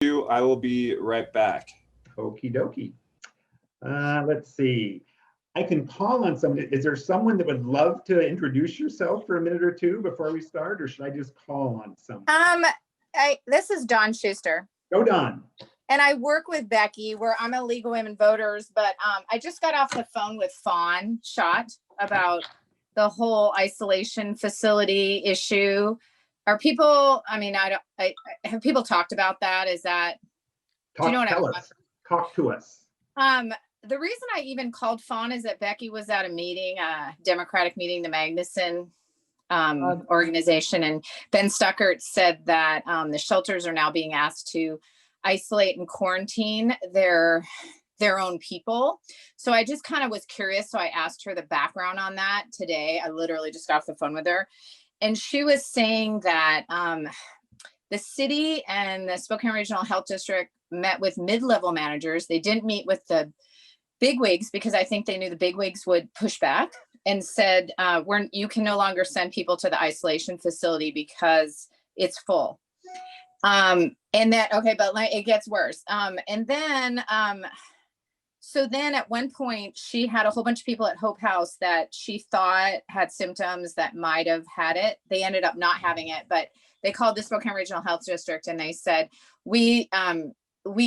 I will be right back. Okie dokie. Let's see. I can call on somebody. Is there someone that would love to introduce yourself for a minute or two before we start, or should I just call on someone? This is Dawn Schuster. Go, Dawn. And I work with Becky, where I'm a League of Women Voters, but I just got off the phone with Fawn Schott about the whole isolation facility issue. Are people, I mean, have people talked about that? Is that, do you know what I want? Talk to us. The reason I even called Fawn is that Becky was at a meeting, a Democratic meeting, the Magnuson organization, and Ben Stuckert said that the shelters are now being asked to isolate and quarantine their own people. So I just kind of was curious. So I asked her the background on that today. I literally just got off the phone with her. And she was saying that the city and the Spokane Regional Health District met with mid-level managers. They didn't meet with the bigwigs because I think they knew the bigwigs would push back and said, you can no longer send people to the isolation facility because it's full. And that, okay, but it gets worse. So then at one point she had a whole bunch of people at Hope House that she thought had symptoms that might have had it. They ended up not having it, but they called the Spokane Regional Health District and they said, we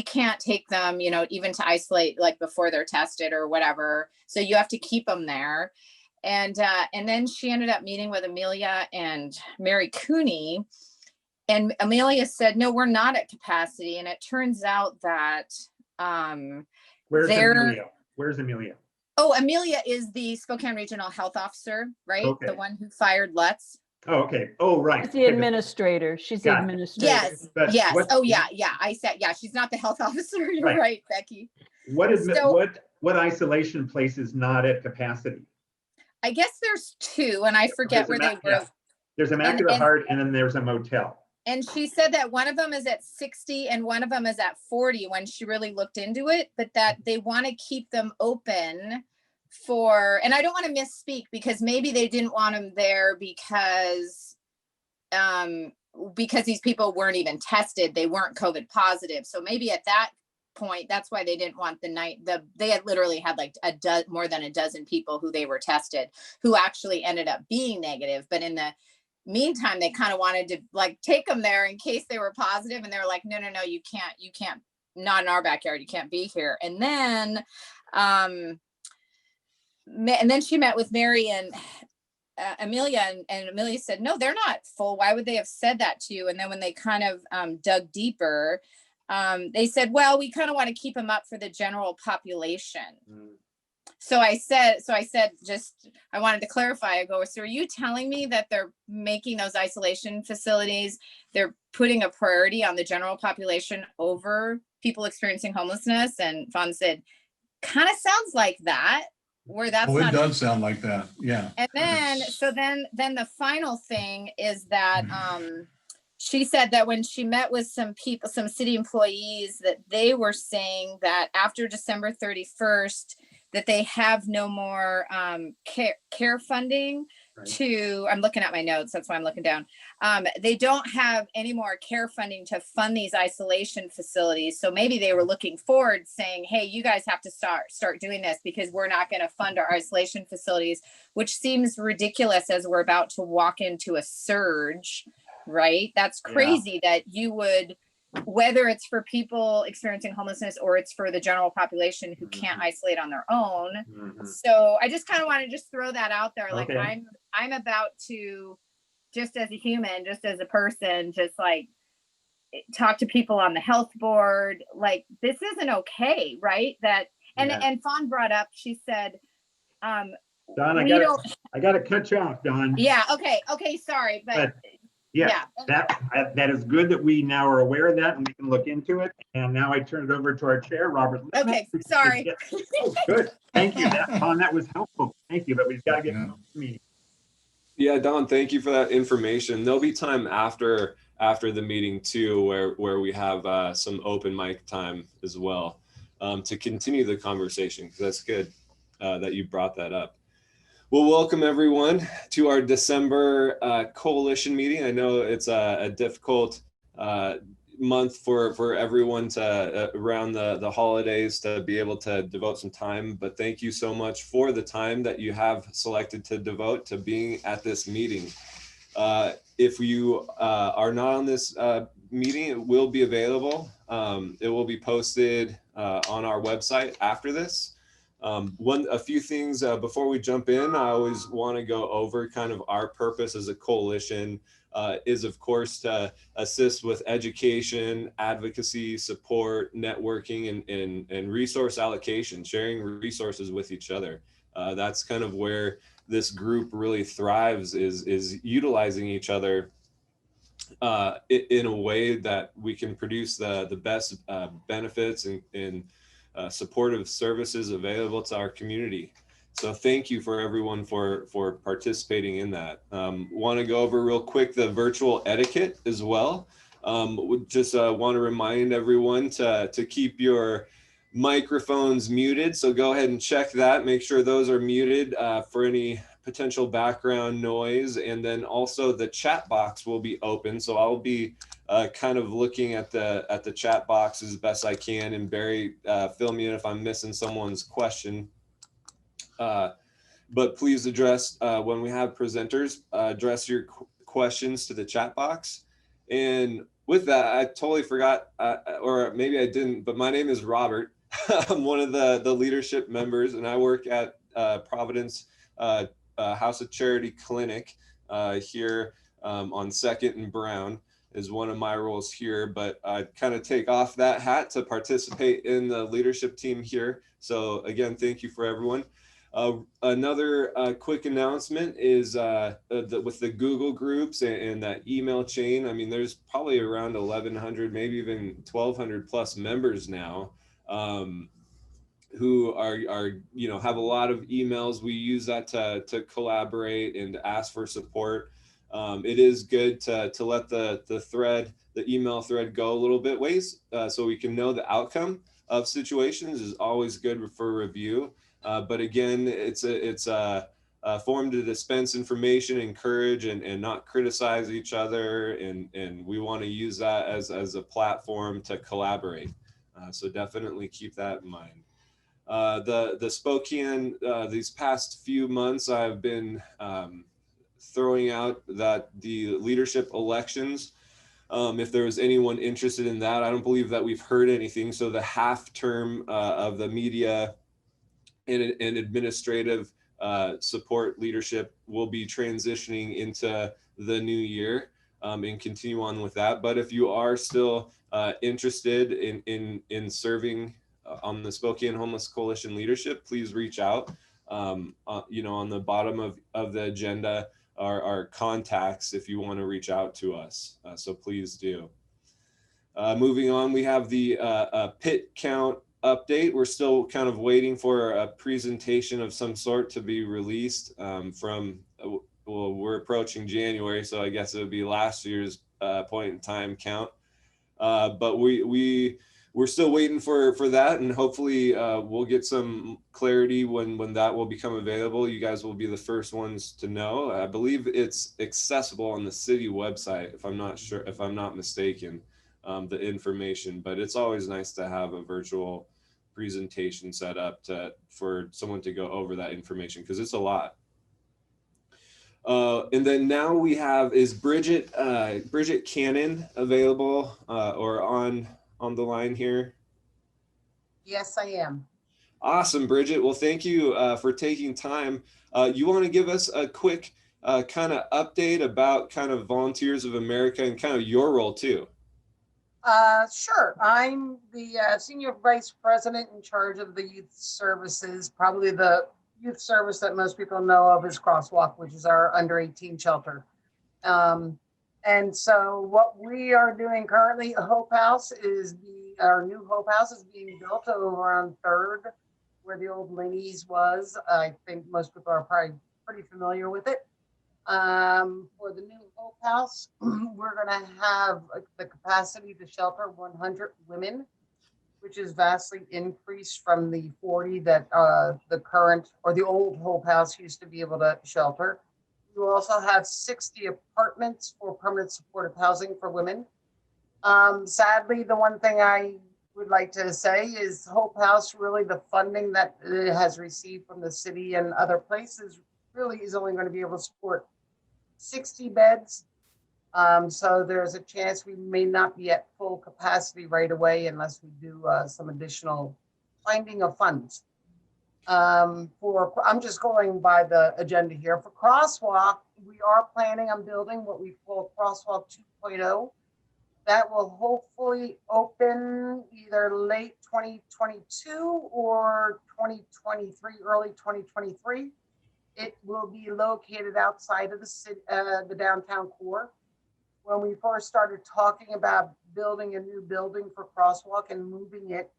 can't take them, even to isolate like before they're tested or whatever. So you have to keep them there. And then she ended up meeting with Amelia and Mary Cooney. And Amelia said, no, we're not at capacity. And it turns out that Where's Amelia? Where's Amelia? Oh, Amelia is the Spokane Regional Health Officer, right? Okay. The one who fired Lutz. Oh, okay. Oh, right. She's the administrator. She's the administrator. Yes. Yes. Oh, yeah. Yeah. I said, yeah, she's not the health officer. You're right, Becky. What isolation place is not at capacity? I guess there's two, and I forget where they were. There's Immaculate Heart, and then there's a motel. And she said that one of them is at 60 and one of them is at 40 when she really looked into it, but that they want to keep them open for, and I don't want to misspeak because maybe they didn't want them there because these people weren't even tested. They weren't COVID positive. So maybe at that point, that's why they didn't want they had literally had like more than a dozen people who they were tested who actually ended up being negative. But in the meantime, they kind of wanted to like take them there in case they were positive, and they were like, no, you can't, not in our backyard, you can't be here. And then she met with Mary and Amelia, and Amelia said, no, they're not full. Why would they have said that to you? And then when they kind of dug deeper, they said, well, we kind of want to keep them up for the general population. So I said, I wanted to clarify. I go, so are you telling me that they're making those isolation facilities, they're putting a priority on the general population over people experiencing homelessness? And Fawn said, kind of sounds like that, where that's it does sound like that. Yeah. And then, then the final thing is that, she said that when she met with some people, some city employees, that they were saying that after December 31st, that they have no more care funding I'm looking at my notes, that's why I'm looking down. They don't have any more care funding to fund these isolation facilities. So maybe they were looking forward saying, hey, you guys have to start doing this because we're not going to fund our isolation facilities, which seems ridiculous as we're about to walk into a surge, right? That's crazy that you would, whether it's for people experiencing homelessness or it's for the general population who can't isolate on their own. So I just kind of want to just throw that out there. Like I'm about to, just as a human, just as a person, just like talk to people on the health board. Like, this isn't okay, right? That, and Fawn brought up, she said, Dawn, I gotta cut you off, Dawn. Yeah. Okay. Sorry. But yeah, that is good that we now are aware of that and we can look into it. And now I turn it over to our chair, Robert. Okay, sorry. Oh, good. Thank you. That was helpful. Thank you. But we've got to get to the meeting. Yeah, Dawn, thank you for that information. There'll be time after the meeting too, where we have some open mic time as well to continue the conversation, because that's good that you brought that up. Well, welcome everyone to our December coalition meeting. I know it's a difficult month for everyone to around the holidays to be able to devote some time. But thank you so much for the time that you have selected to devote to being at this meeting. If you are not on this meeting, it will be available. It will be posted on our website after this. A few things before we jump in, I always want to go over kind of our purpose as a coalition is, of course, to assist with education, advocacy, support, networking, and resource allocation, sharing resources with each other. That's kind of where this group really thrives, is utilizing each other in a way that we can produce the best benefits and supportive services available to our community. So thank you for everyone for participating in that. Want to go over real quick the virtual etiquette as well. Just want to remind everyone to keep your microphones muted. So go ahead and check that. Make sure those are muted for any potential background noise. And then also the chat box will be open. So I'll be kind of looking at the chat box as best I can. And Barry, fill me in if I'm missing someone's question. But please address, when we have presenters, address your questions to the chat box. And with that, I totally forgot, or maybe I didn't, but my name is Robert. I'm one of the leadership members, and I work at Providence House of Charity Clinic here on 2nd and Brown is one of my roles here, but I kind of take off that hat to participate in the leadership team here. So again, thank you for everyone. Another quick announcement is with the Google groups and that email chain. I mean, there's probably around 1,100, maybe even 1,200 plus members now who are have a lot of emails. We use that to collaborate and ask for support. It is good to let the email thread go a little bit ways so we can know the outcome of situations. Is always good for review. But again, it's a form to dispense information, encourage, and not criticize each other. And we want to use that as a platform to collaborate. So definitely keep that in mind. The Spokane, these past few months, I've been throwing out that the leadership elections, if there was anyone interested in that, I don't believe that we've heard anything. So the half term of the media and administrative support leadership will be transitioning into the new year and continue on with that. But if you are still interested in serving on the Spokane Homeless Coalition leadership, please reach out. On the bottom of the agenda are our contacts if you want to reach out to us. So please do. Moving on, we have the pit count update. We're still kind of waiting for a presentation of some sort to be released well, we're approaching January, so I guess it would be last year's point in time count. But we're still waiting for that, and hopefully we'll get some clarity when that will become available. You guys will be the first ones to know. I believe it's accessible on the city website, if I'm not mistaken. The information, but it's always nice to have a virtual presentation set up for someone to go over that information, because it's a lot. And then now we have, is Bridget Cannon available or on the line here? Yes, I am. Awesome, Bridget. Well, thank you for taking time. You want to give us a quick kind of update about kind of Volunteers of America and kind of your role too? Sure. I'm the Senior Vice President in charge of the youth services. Probably the youth service that most people know of is Crosswalk, which is our under 18 shelter. And so what we are doing currently, Hope House our new Hope House is being built over on 3rd, where the old Lenny's was. I think most people are probably pretty familiar with it. For the new Hope House, we're going to have the capacity to shelter 100 women, which is vastly increased from the 40 that the current or the old Hope House used to be able to shelter. We will also have 60 apartments for permanent supportive housing for women. Sadly, the one thing I would like to say is Hope House, really the funding that it has received from the city and other places really is only going to be able to support 60 beds. So there's a chance we may not be at full capacity right away unless we do some additional finding of funds. I'm just going by the agenda here. For Crosswalk, we are planning on building what we call Crosswalk 2.0. That will hopefully open either late 2022 or 2023, early 2023. It will be located outside of the city, the downtown core. When we first started talking about building a new building for Crosswalk and moving it,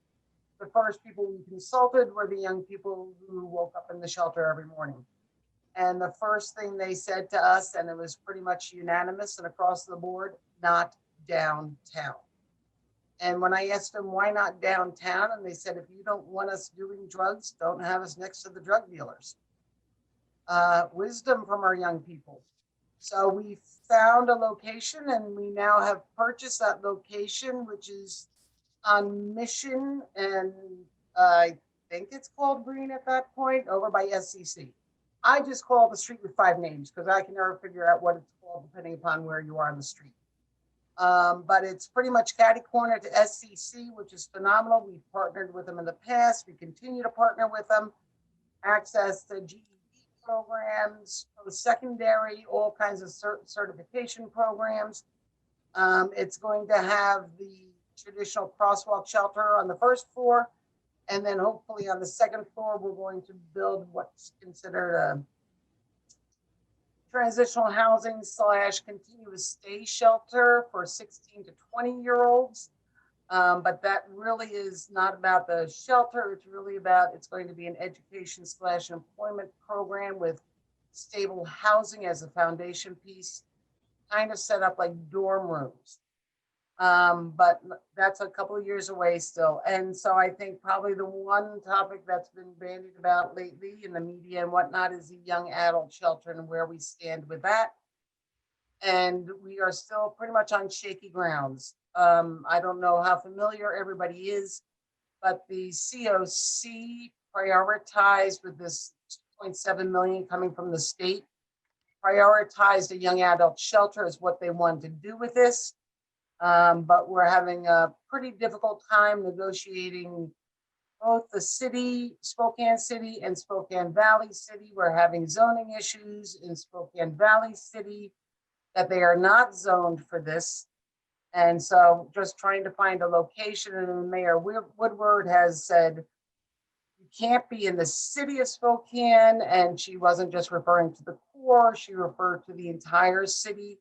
the first people we consulted were the young people who woke up in the shelter every morning. And the first thing they said to us, and it was pretty much unanimous and across the board, not downtown. And when I asked them why not downtown, and they said, if you don't want us doing drugs, don't have us next to the drug dealers. Wisdom from our young people. So we found a location and we now have purchased that location, which is on Mission, and I think it's called Green at that point, over by SCC. I just call the street with 5 names because I can never figure out what it's called depending upon where you are on the street. But it's pretty much catty corner to SCC, which is phenomenal. We've partnered with them in the past. We continue to partner with them. Access to GED programs, post-secondary, all kinds of certification programs. It's going to have the traditional crosswalk shelter on the first floor. And then hopefully on the second floor, we're going to build what's considered a transitional housing / continuous stay shelter for 16 to 20-year-olds. But that really is not about the shelter. It's really about, it's going to be an education / employment program with stable housing as a foundation piece, kind of set up like dorm rooms. But that's a couple of years away still. And so I think probably the one topic that's been bandied about lately in the media and whatnot is the young adult shelter and where we stand with that. And we are still pretty much on shaky grounds. I don't know how familiar everybody is, but the COC prioritized with this 2.7 million coming from the state, prioritized a young adult shelter as what they wanted to do with this. But we're having a pretty difficult time negotiating both the city, Spokane City and Spokane Valley City. We're having zoning issues in Spokane Valley City that they are not zoned for this. And so just trying to find a location, and Mayor Woodward has said, you can't be in the city of Spokane. And she wasn't just referring to the core, she referred to the entire city.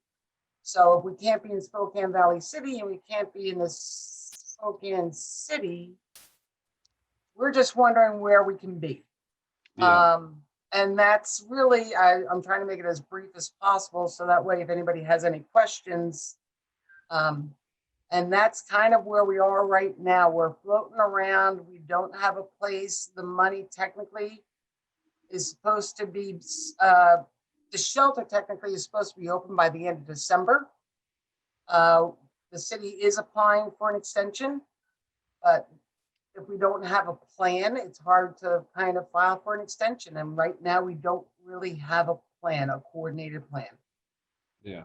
So if we can't be in Spokane Valley City and we can't be in the Spokane City, we're just wondering where we can be. Yeah. And that's really, I'm trying to make it as brief as possible. So that way, if anybody has any questions, and that's kind of where we are right now. We're floating around. We don't have a place. The money technically is supposed to be, the shelter technically is supposed to be open by the end of December. The city is applying for an extension, but if we don't have a plan, it's hard to kind of file for an extension. And right now we don't really have a plan, a coordinated plan. Yeah.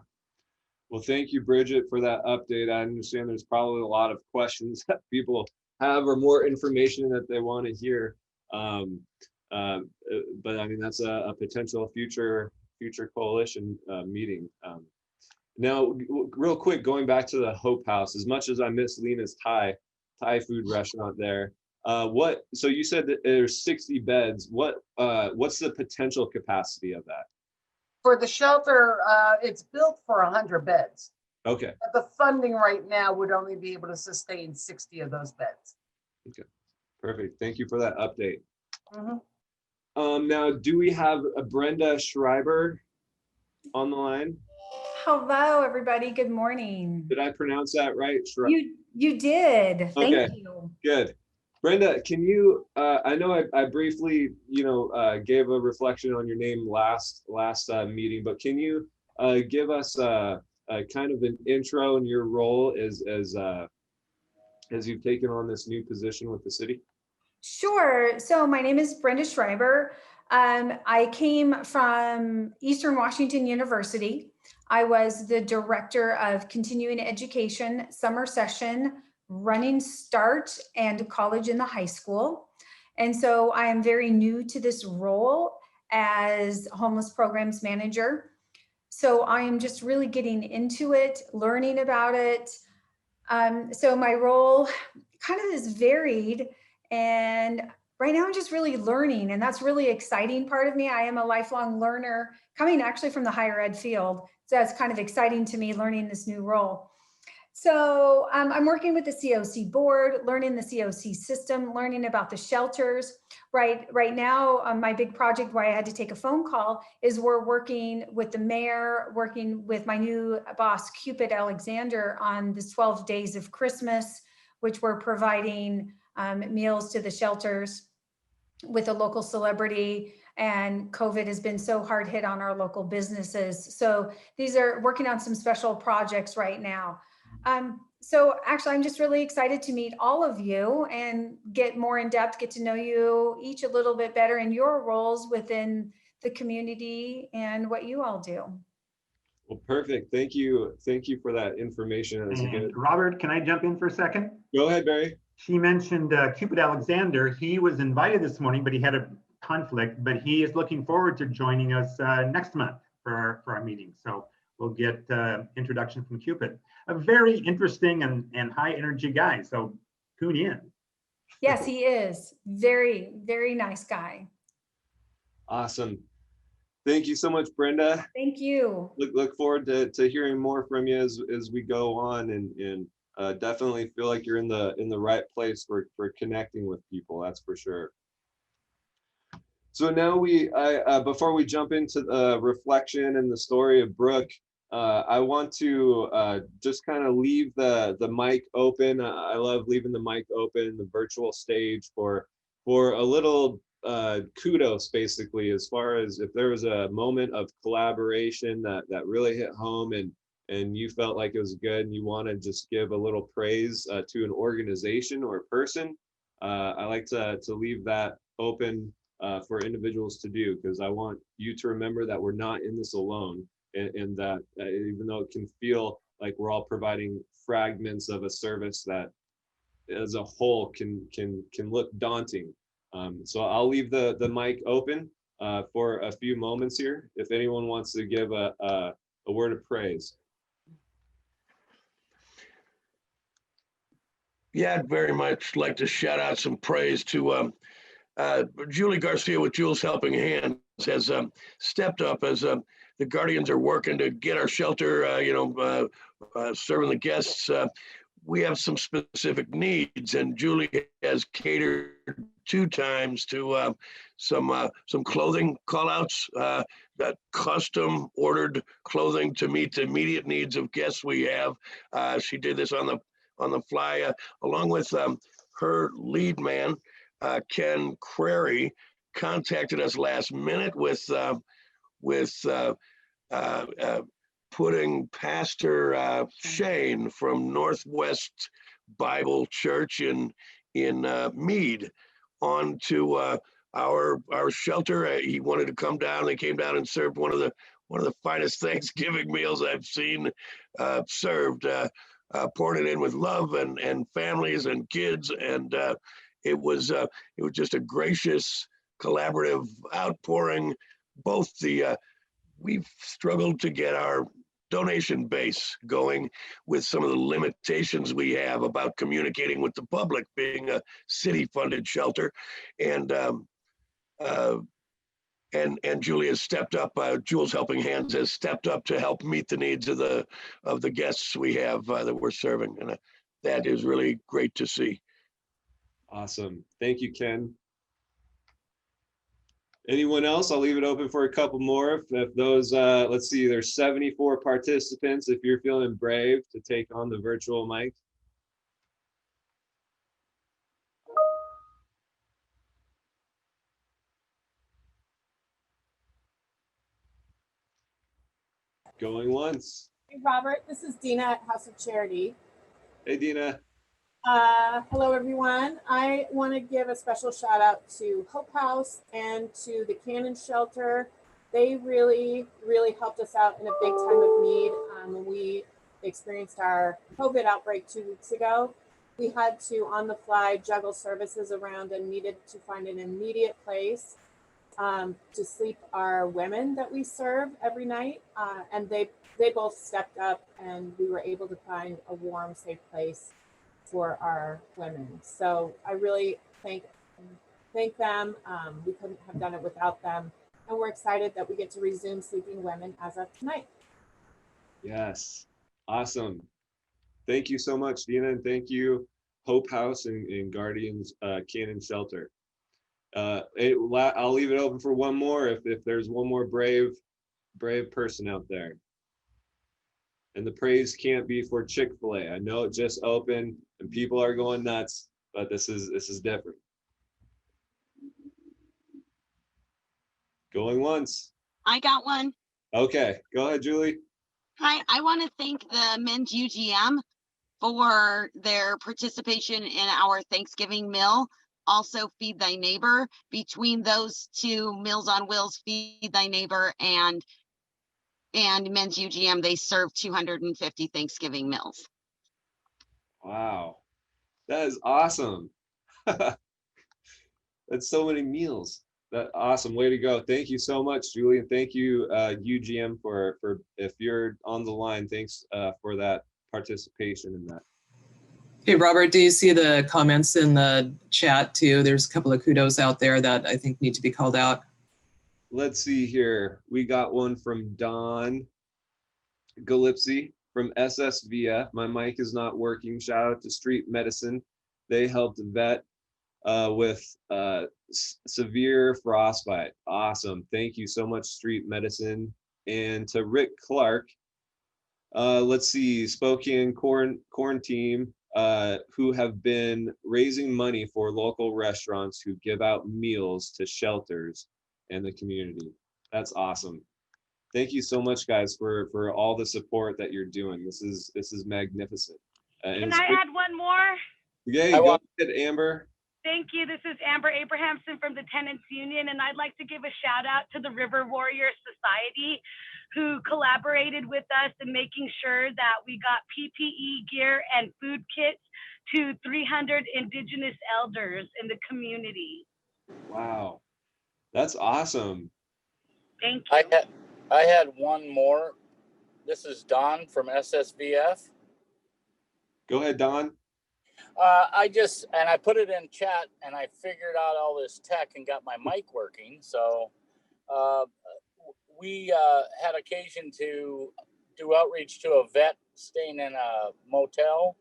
Well, thank you, Bridget, for that update. I understand there's probably a lot of questions that people have or more information that they want to hear. But I mean, that's a potential future coalition meeting. Now, real quick, going back to the Hope House, as much as I miss Lena's Thai food restaurant there, so you said that there's 60 beds. What's the potential capacity of that? For the shelter, it's built for 100 beds. Okay. But the funding right now would only be able to sustain 60 of those beds. Okay, perfect. Thank you for that update. Mm-hmm. Now, do we have a Brenda Schreiber on the line? Hello, everybody. Good morning. Did I pronounce that right? You did. Thank Okay. you. Good. Brenda, can you, I know I briefly, gave a reflection on your name last meeting, but can you give us kind of an intro in your role as you've taken on this new position with the city? Sure. So my name is Brenda Schreiber. I came from Eastern Washington University. I was the director of continuing education, summer session, running start, and college in the high school. And so I am very new to this role as homeless programs manager. So I am just really getting into it, learning about it. So my role kind of is varied, and right now I'm just really learning, and that's really exciting part of me. I am a lifelong learner coming actually from the higher ed field. So that's kind of exciting to me, learning this new role. So I'm working with the COC board, learning the COC system, learning about the shelters. Right now, my big project why I had to take a phone call is we're working with the mayor, working with my new boss, Cupid Alexander, on the 12 days of Christmas, which we're providing meals to the shelters with a local celebrity. And COVID has been so hard hit on our local businesses. So these are working on some special projects right now. So actually, I'm just really excited to meet all of you and get more in depth, get to know you each a little bit better in your roles within the community and what you all do. Well, perfect. Thank you. Thank you for that information. And Robert, can I jump in for a second? Go ahead, Barry. She mentioned Cupid Alexander. He was invited this morning, but he had a conflict, but he is looking forward to joining us next month for our meeting. So we'll get introduction from Cupid. A very interesting and high energy guy. So tune in. Yes, he is. Very, very nice guy. Awesome. Thank you so much, Brenda. Thank you. Look forward to hearing more from you as we go on, and definitely feel like you're in the right place for connecting with people. That's for sure. So now before we jump into the reflection and the story of Brooke, I want to just kind of leave the mic open. I love leaving the mic open, the virtual stage for a little kudos, basically, as far as if there was a moment of collaboration that really hit home and you felt like it was good and you want to just give a little praise to an organization or a person. I like to leave that open for individuals to do, because I want you to remember that we're not in this alone, and that even though it can feel like we're all providing fragments of a service that as a whole can look daunting. So I'll leave the mic open for a few moments here if anyone wants to give a word of praise. Yeah, I'd very much like to shout out some praise to Julie Garcia with Jules Helping Hands has stepped up as the Guardians are working to get our shelter, serving the guests. We have some specific needs, and Julie has catered 2 times to some clothing callouts, got custom ordered clothing to meet the immediate needs of guests we have. She did this on the fly, along with her lead man, Ken Crary, contacted us last minute with putting Pastor Shane from Northwest Bible Church in Meade onto our shelter. He wanted to come down. They came down and served one of the finest Thanksgiving meals I've seen served. Pouring it in with love and families and kids, and it was just a gracious, collaborative outpouring. We've struggled to get our donation base going with some of the limitations we have about communicating with the public, being a city-funded shelter, and Julie has stepped up. Jules Helping Hands has stepped up to help meet the needs of the guests we have that we're serving, and that is really great to see. Awesome. Thank you, Ken. Anyone else? I'll leave it open for a couple more. If those, let's see, there's 74 participants. If you're feeling brave to take on the virtual mic. Going once. Hey, Robert, this is Dina at House of Charity. Hey, Dina. Hello, everyone. I want to give a special shout out to Hope House and to the Cannon Shelter. They really, really helped us out in a big time of need when we experienced our COVID outbreak 2 weeks ago. We had to, on the fly, juggle services around and needed to find an immediate place to sleep our women that we serve every night. And they both stepped up and we were able to find a warm, safe place for our women. So I really thank them. We couldn't have done it without them. And we're excited that we get to resume sleeping women as of tonight. Yes, awesome. Thank you so much, Dina, and thank you, Hope House and Guardians Cannon Shelter. I'll leave it open for one more if there's one more brave person out there. And the praise can't be for Chick-fil-A. I know it just opened and people are going nuts, but this is different. Going once. I got one. Okay, go ahead, Julie. Hi, I want to thank the men's UGM for their participation in our Thanksgiving meal. Also, Feed Thy Neighbor. Between those two, Meals on Wheels, Feed Thy Neighbor, and men's UGM, they serve 250 Thanksgiving meals. Wow, that is awesome. That's so many meals. That awesome, way to go. Thank you so much, Julie, and thank you, UGM, for if you're on the line. Thanks for that participation in that. Hey, Robert, do you see the comments in the chat too? There's a couple of kudos out there that I think need to be called out. Let's see here. We got one from Don Galipsy from SSVF. My mic is not working. Shout out to Street Medicine. They helped vet with severe frostbite. Awesome. Thank you so much, Street Medicine. And to Rick Clark, let's see, Spokane Corn Team, who have been raising money for local restaurants who give out meals to shelters and the community. That's awesome. Thank you so much, guys, for all the support that you're doing. This is magnificent. Can I add one more? Yeah, go ahead, Amber. Thank you. This is Amber Abrahamson from the Tenants Union, and I'd like to give a shout out to the River Warrior Society, who collaborated with us in making sure that we got PPE gear and food kits to 300 Indigenous elders in the community. Wow, that's awesome. Thank you. I had one more. This is Don from SSVF. Go ahead, Don. I put it in chat and I figured out all this tech and got my mic working. So we had occasion to do outreach to a vet staying in a motel,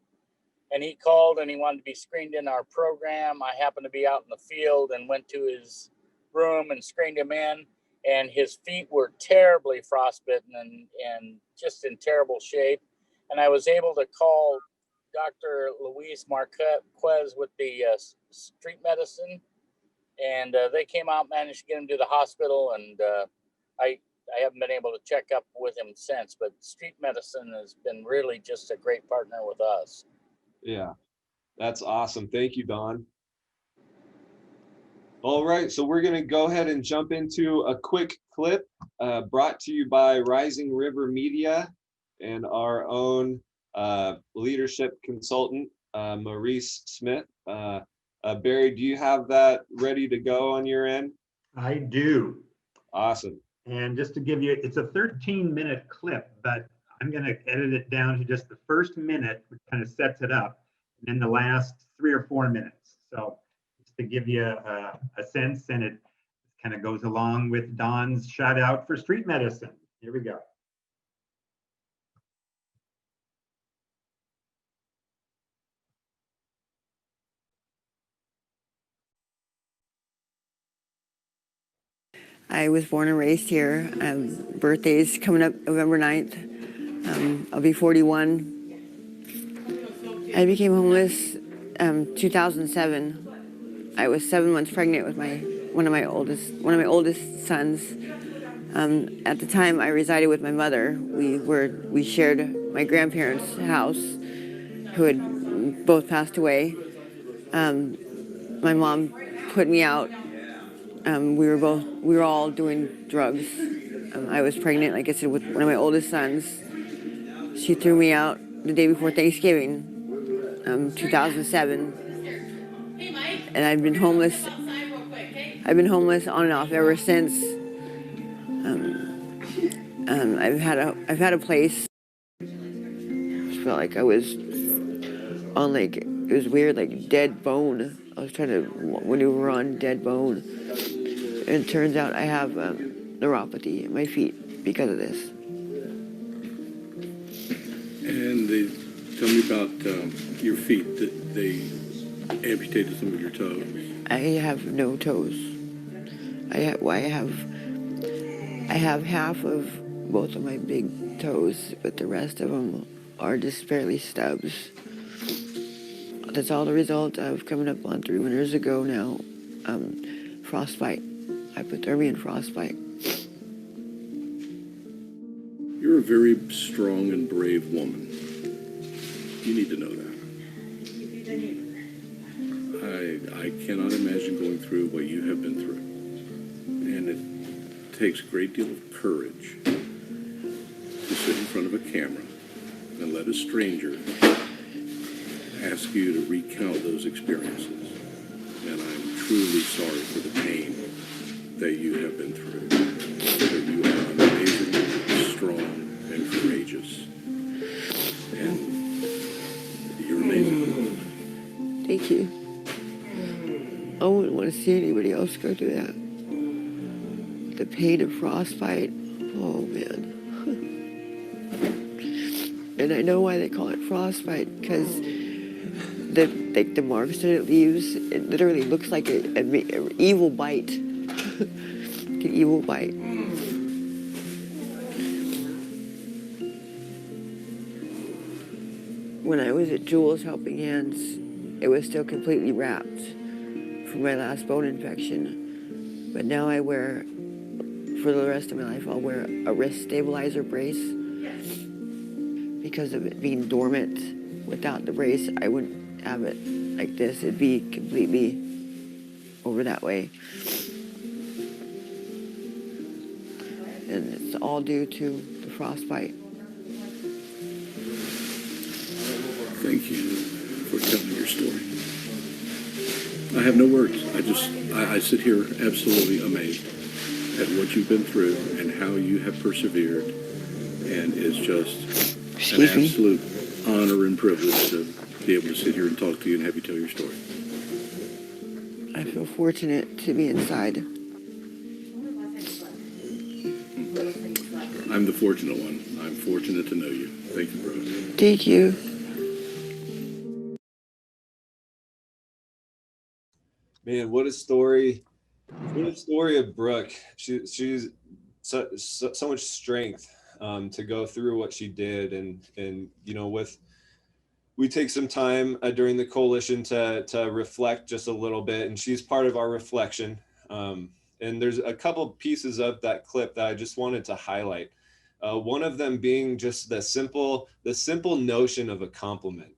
and he called and he wanted to be screened in our program. I happened to be out in the field and went to his room and screened him in, and his feet were terribly frostbitten and just in terrible shape. And I was able to call Dr. Luis Marquez with the Street Medicine, and they came out, managed to get him to the hospital, and I haven't been able to check up with him since, but Street Medicine has been really just a great partner with us. Yeah, that's awesome. Thank you, Don. All right, so we're going to go ahead and jump into a quick clip brought to you by Rising River Media and our own leadership consultant, Maurice Smith. Barry, do you have that ready to go on your end? I do. Awesome. And just to give you, it's a 13-minute clip, but I'm going to edit it down to just the first minute, which kind of sets it up, and then the last 3 or 4 minutes. So just to give you a sense, and it kind of goes along with Don's shout out for Street Medicine. Here we go. I was born and raised here. Birthday's coming up November 9th. I'll be 41. I became homeless 2007. I was 7 months pregnant with one of my oldest sons. At the time, I resided with my mother. We shared my grandparents' house, who had both passed away. My mom put me out. We were all doing drugs. I was pregnant, like I said, with one of my oldest sons. She threw me out the day before Thanksgiving, 2007. And I've been homeless. I've been homeless on and off ever since. I've had a place. I felt like I was on, like, it was weird, like dead bone. I was trying to maneuver on dead bone. And it turns out I have neuropathy in my feet because of this. And tell me about your feet. They amputated some of your toes. I have no toes. I have half of both of my big toes, but the rest of them are just barely stubs. That's all the result of coming up on 3 winters ago now. Frostbite. Hypothermia and frostbite. You're a very strong and brave woman. You need to know that. I cannot imagine going through what you have been through. And it takes a great deal of courage to sit in front of a camera and let a stranger ask you to recount those experiences. And I'm truly sorry for the pain that you have been through. But you are amazing, strong, and courageous. And you're amazing. Thank you. I wouldn't want to see anybody else go through that. The pain of frostbite. Oh, man. And I know why they call it frostbite, because the marks that it leaves, it literally looks like an evil bite. An evil bite. When I was at Jules Helping Hands, it was still completely wrapped from my last bone infection. But now I wear, for the rest of my life, I'll wear a wrist stabilizer brace. Because of it being dormant, without the brace, I wouldn't have it like this. It'd be completely over that way. And it's all due to the frostbite. Thank you for telling your story. I have no words. I sit here absolutely amazed at what you've been through and how you have persevered. And it's just an absolute honor and privilege to be able to sit here and talk to you and have you tell your story. I feel fortunate to be inside. I'm the fortunate one. I'm fortunate to know you. Thank you, brother. Thank you. Man, what a story. What a story of Brooke. She's so much strength to go through what she did. And you know, we take some time during the coalition to reflect just a little bit, and she's part of our reflection. And there's a couple pieces of that clip that I just wanted to highlight. One of them being just the simple notion of a compliment,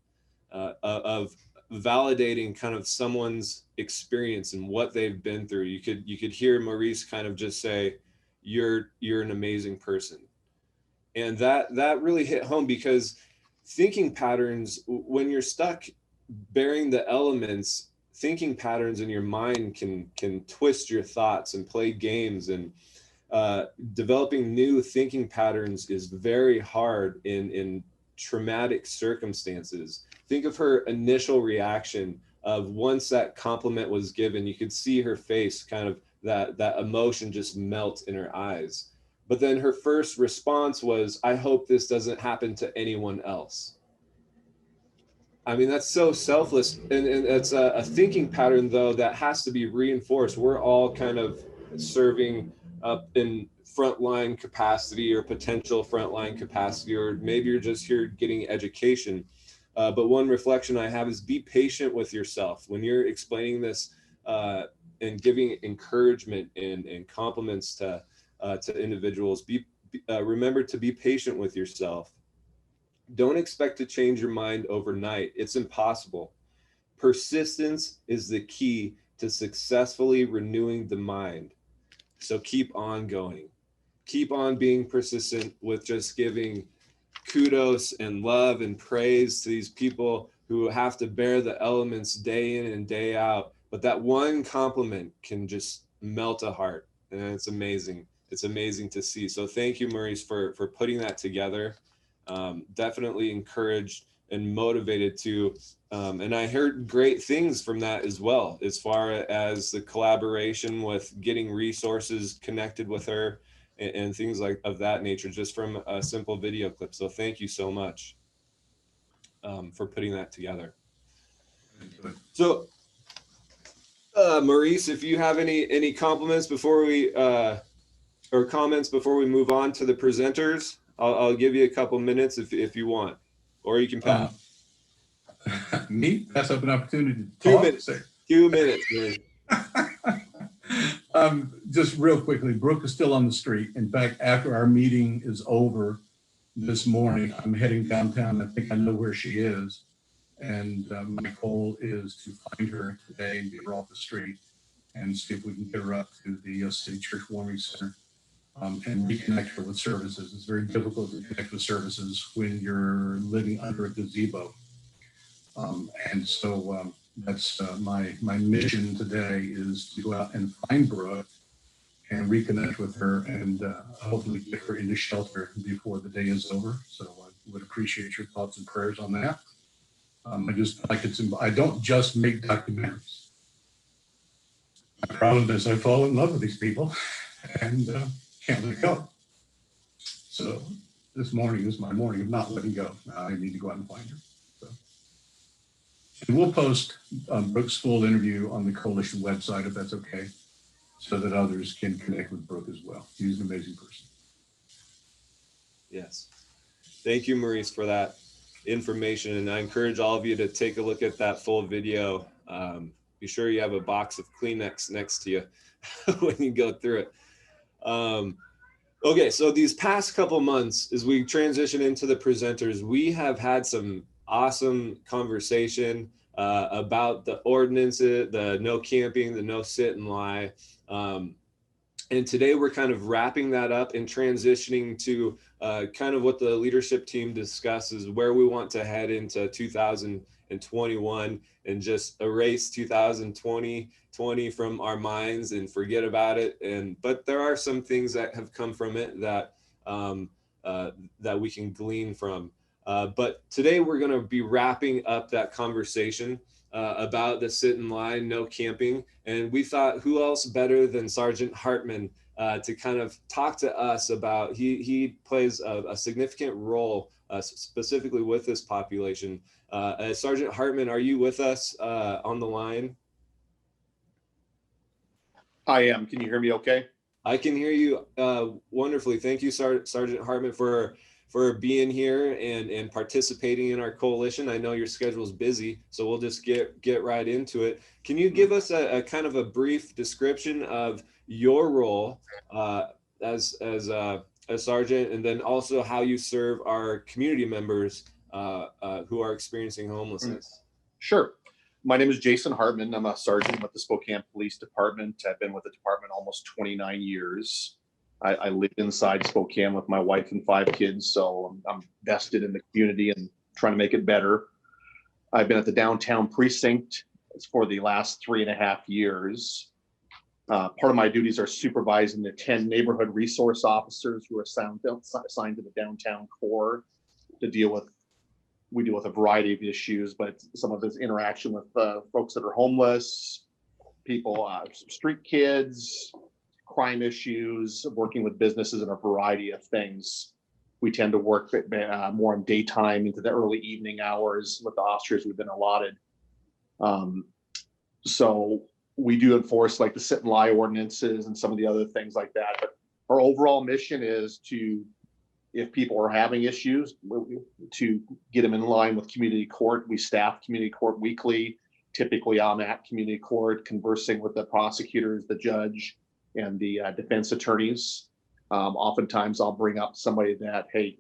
of validating kind of someone's experience and what they've been through. You could hear Maurice kind of just say, "You're an amazing person," and that really hit home, because thinking patterns, when you're stuck bearing the elements, thinking patterns in your mind can twist your thoughts and play games, and developing new thinking patterns is very hard in traumatic circumstances. Think of her initial reaction of, once that compliment was given, you could see her face, kind of that emotion just melt in her eyes. But then her first response was, "I hope this doesn't happen to anyone else." I mean, that's so selfless. And it's a thinking pattern, though, that has to be reinforced. We're all kind of serving up in frontline capacity or potential frontline capacity, or maybe you're just here getting education. But one reflection I have is, be patient with yourself. When you're explaining this and giving encouragement and compliments to to individuals. Remember to be patient with yourself. Don't expect to change your mind overnight. It's impossible. Persistence is the key to successfully renewing the mind. So keep on going. Keep on being persistent with just giving kudos and love and praise to these people who have to bear the elements day in and day out. But that one compliment can just melt a heart, and it's amazing. It's amazing to see. So thank you, Maurice, for putting that together. Definitely encouraged and motivated to, and I heard great things from that as well, as far as the collaboration with getting resources connected with her and things like of that nature, just from a simple video clip. So thank you so much for putting that together. So Maurice, if you have any compliments before we or comments before we move on to the presenters, I'll give you a couple minutes if you want, or you can pass. Me? Pass up an opportunity to 2 talk? minutes. 2 minutes. Just real quickly, Brooke is still on the street. In fact, after our meeting is over this morning, I'm heading downtown. I think I know where she is. And my goal is to find her today and get her off the street and see if we can get her up to the City Church Warming Center and reconnect her with services. It's very difficult to connect with services when you're living under a gazebo. And so that's my mission today, is to go out and find Brooke and reconnect with her and hopefully get her into shelter before the day is over. So I would appreciate your thoughts and prayers on that. I just like I don't just make documentaries. My problem is I fall in love with these people and can't let go. So this morning is my morning of not letting go. I need to go out and find her. So. And we'll post Brooke's full interview on the coalition website, if that's okay, so that others can connect with Brooke as well. She's an amazing person. Yes. Thank you, Maurice, for that information. And I encourage all of you to take a look at that full video. Be sure you have a box of Kleenex next to you when you go through it. Okay, so these past couple months, as we transition into the presenters, we have had some awesome conversation about the ordinances, the no camping, the no sit and lie. And today we're kind of wrapping that up and transitioning to kind of what the leadership team discusses, where we want to head into 2021 and just erase 2020 from our minds and forget about it. But there are some things that have come from it that that we can glean from. But today we're going to be wrapping up that conversation about the sit and lie, no camping. And we thought, who else better than Sergeant Hartman to kind of talk to us about, he plays a significant role specifically with this population. Sergeant Hartman, are you with us on the line? I am. Can you hear me okay? I can hear you wonderfully. Thank you, Sergeant Hartman, for being here and participating in our coalition. I know your schedule is busy, so we'll just get right into it. Can you give us a kind of a brief description of your role as a sergeant, and then also how you serve our community members who are experiencing homelessness? Sure. My name is Jason Hartman. I'm a sergeant with the Spokane Police Department. I've been with the department almost 29 years. I live inside Spokane with my wife and 5 kids, so I'm vested in the community and trying to make it better. I've been at the downtown precinct for the last 3.5 years. Part of my duties are supervising the 10 neighborhood resource officers who are assigned to the downtown core to deal with. We deal with a variety of issues, but some of it's interaction with folks that are homeless, people, street kids, crime issues, working with businesses, and a variety of things. We tend to work more in daytime into the early evening hours with the officers we've been allotted. So we do enforce like the sit and lie ordinances and some of the other things like that. But our overall mission is to, if people are having issues, to get them in line with community court. We staff community court weekly. Typically I'm at community court conversing with the prosecutors, the judge, and the defense attorneys. Oftentimes I'll bring up somebody that, hey,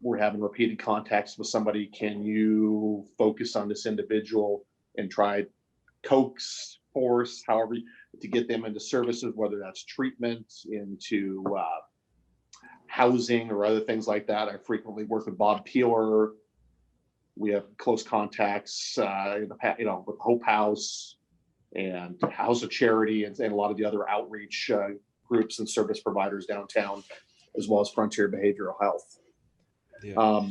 we're having repeated contacts with somebody. Can you focus on this individual and try coax, force, however, to get them into services, whether that's treatment, into housing or other things like that. I frequently work with Bob Peeler. We have close contacts in the past, with Hope House and House of Charity and a lot of the other outreach groups and service providers downtown, as well as Frontier Behavioral Health. Yeah.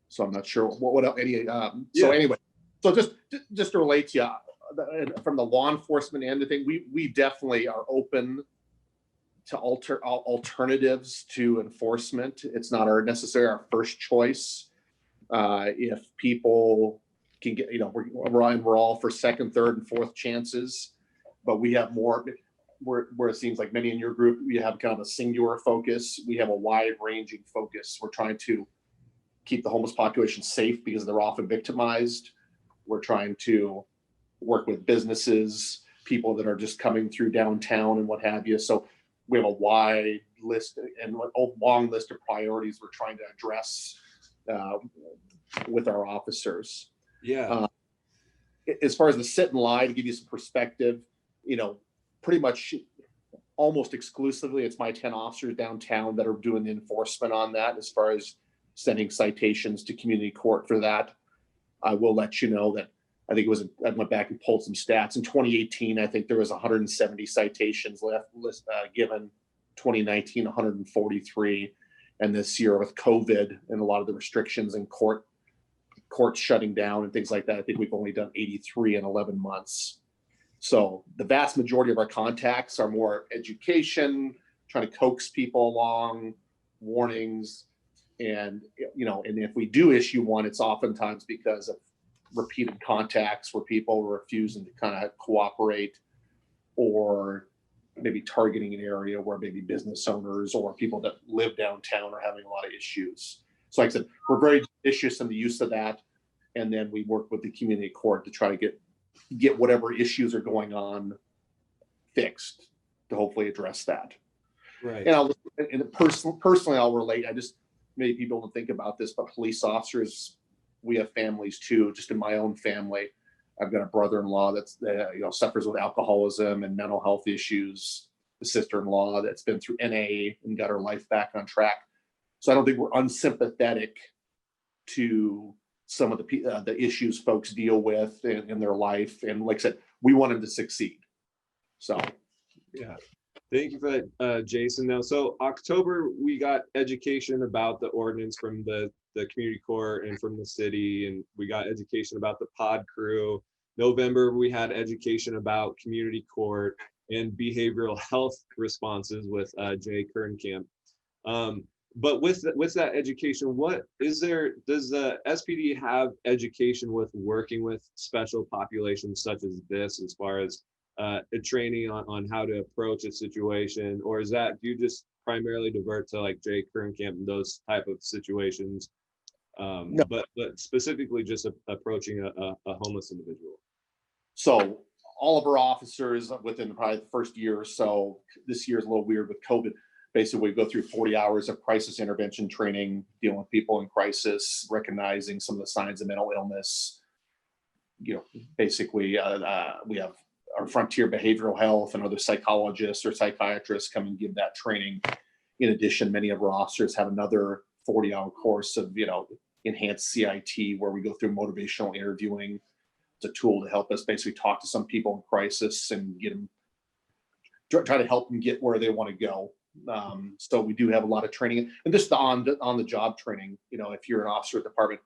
So I'm not sure what else, any. So anyway, so just to relate to you from the law enforcement end of thing, we definitely are open to alternatives to enforcement. It's not necessarily our first choice. If people can get, we're all for second, third, and fourth chances, but we have more. Where it seems like many in your group, we have kind of a singular focus. We have a wide-ranging focus. We're trying to keep the homeless population safe because they're often victimized. We're trying to work with businesses, people that are just coming through downtown and what have you. So we have a wide list and a long list of priorities we're trying to address with our officers. Yeah. As far as the sit and lie, to give you some perspective, pretty much almost exclusively, it's my 10 officers downtown that are doing the enforcement on that. As far as sending citations to community court for that, I will let you know that I think I went back and pulled some stats. In 2018, I think there was 170 citations given. 2019, 143. And this year with COVID and a lot of the restrictions in courts shutting down and things like that, I think we've only done 83 in 11 months. So the vast majority of our contacts are more education, trying to coax people along, warnings, and and if we do issue one, it's oftentimes because of repeated contacts where people are refusing to kind of cooperate, or maybe targeting an area where maybe business owners or people that live downtown are having a lot of issues. So like I said, we're very judicious in the use of that, and then we work with the community court to try to get whatever issues are going on fixed to hopefully address that. Right. And personally, I'll relate. Maybe people don't think about this, but police officers, we have families too. Just in my own family, I've got a brother-in-law that's suffers with alcoholism and mental health issues. A sister-in-law that's been through NA and got her life back on track. So I don't think we're unsympathetic to some of the issues folks deal with in their life. And like I said, we want them to succeed. So, yeah. Thank you for that, Jason. Now, so October, we got education about the ordinance from the community court and from the city, and we got education about the pod crew. November, we had education about community court and behavioral health responses with Jay Kernkamp. But with that education, does the SPD have education with working with special populations such as this, as far as a training on how to approach a situation, or do you just primarily divert to like Jay Kernkamp and those type of situations, no. but specifically just approaching a homeless individual? So all of our officers within probably the first year or so, this year is a little weird with COVID. Basically, we go through 40 hours of crisis intervention training, dealing with people in crisis, recognizing some of the signs of mental illness. Basically, we have our Frontier Behavioral Health and other psychologists or psychiatrists come and give that training. In addition, many of our officers have another 40-hour course of, enhanced CIT, where we go through motivational interviewing. It's a tool to help us basically talk to some people in crisis and get them, try to help them get where they want to go. So we do have a lot of training, and just on the job training. If you're an officer at the department,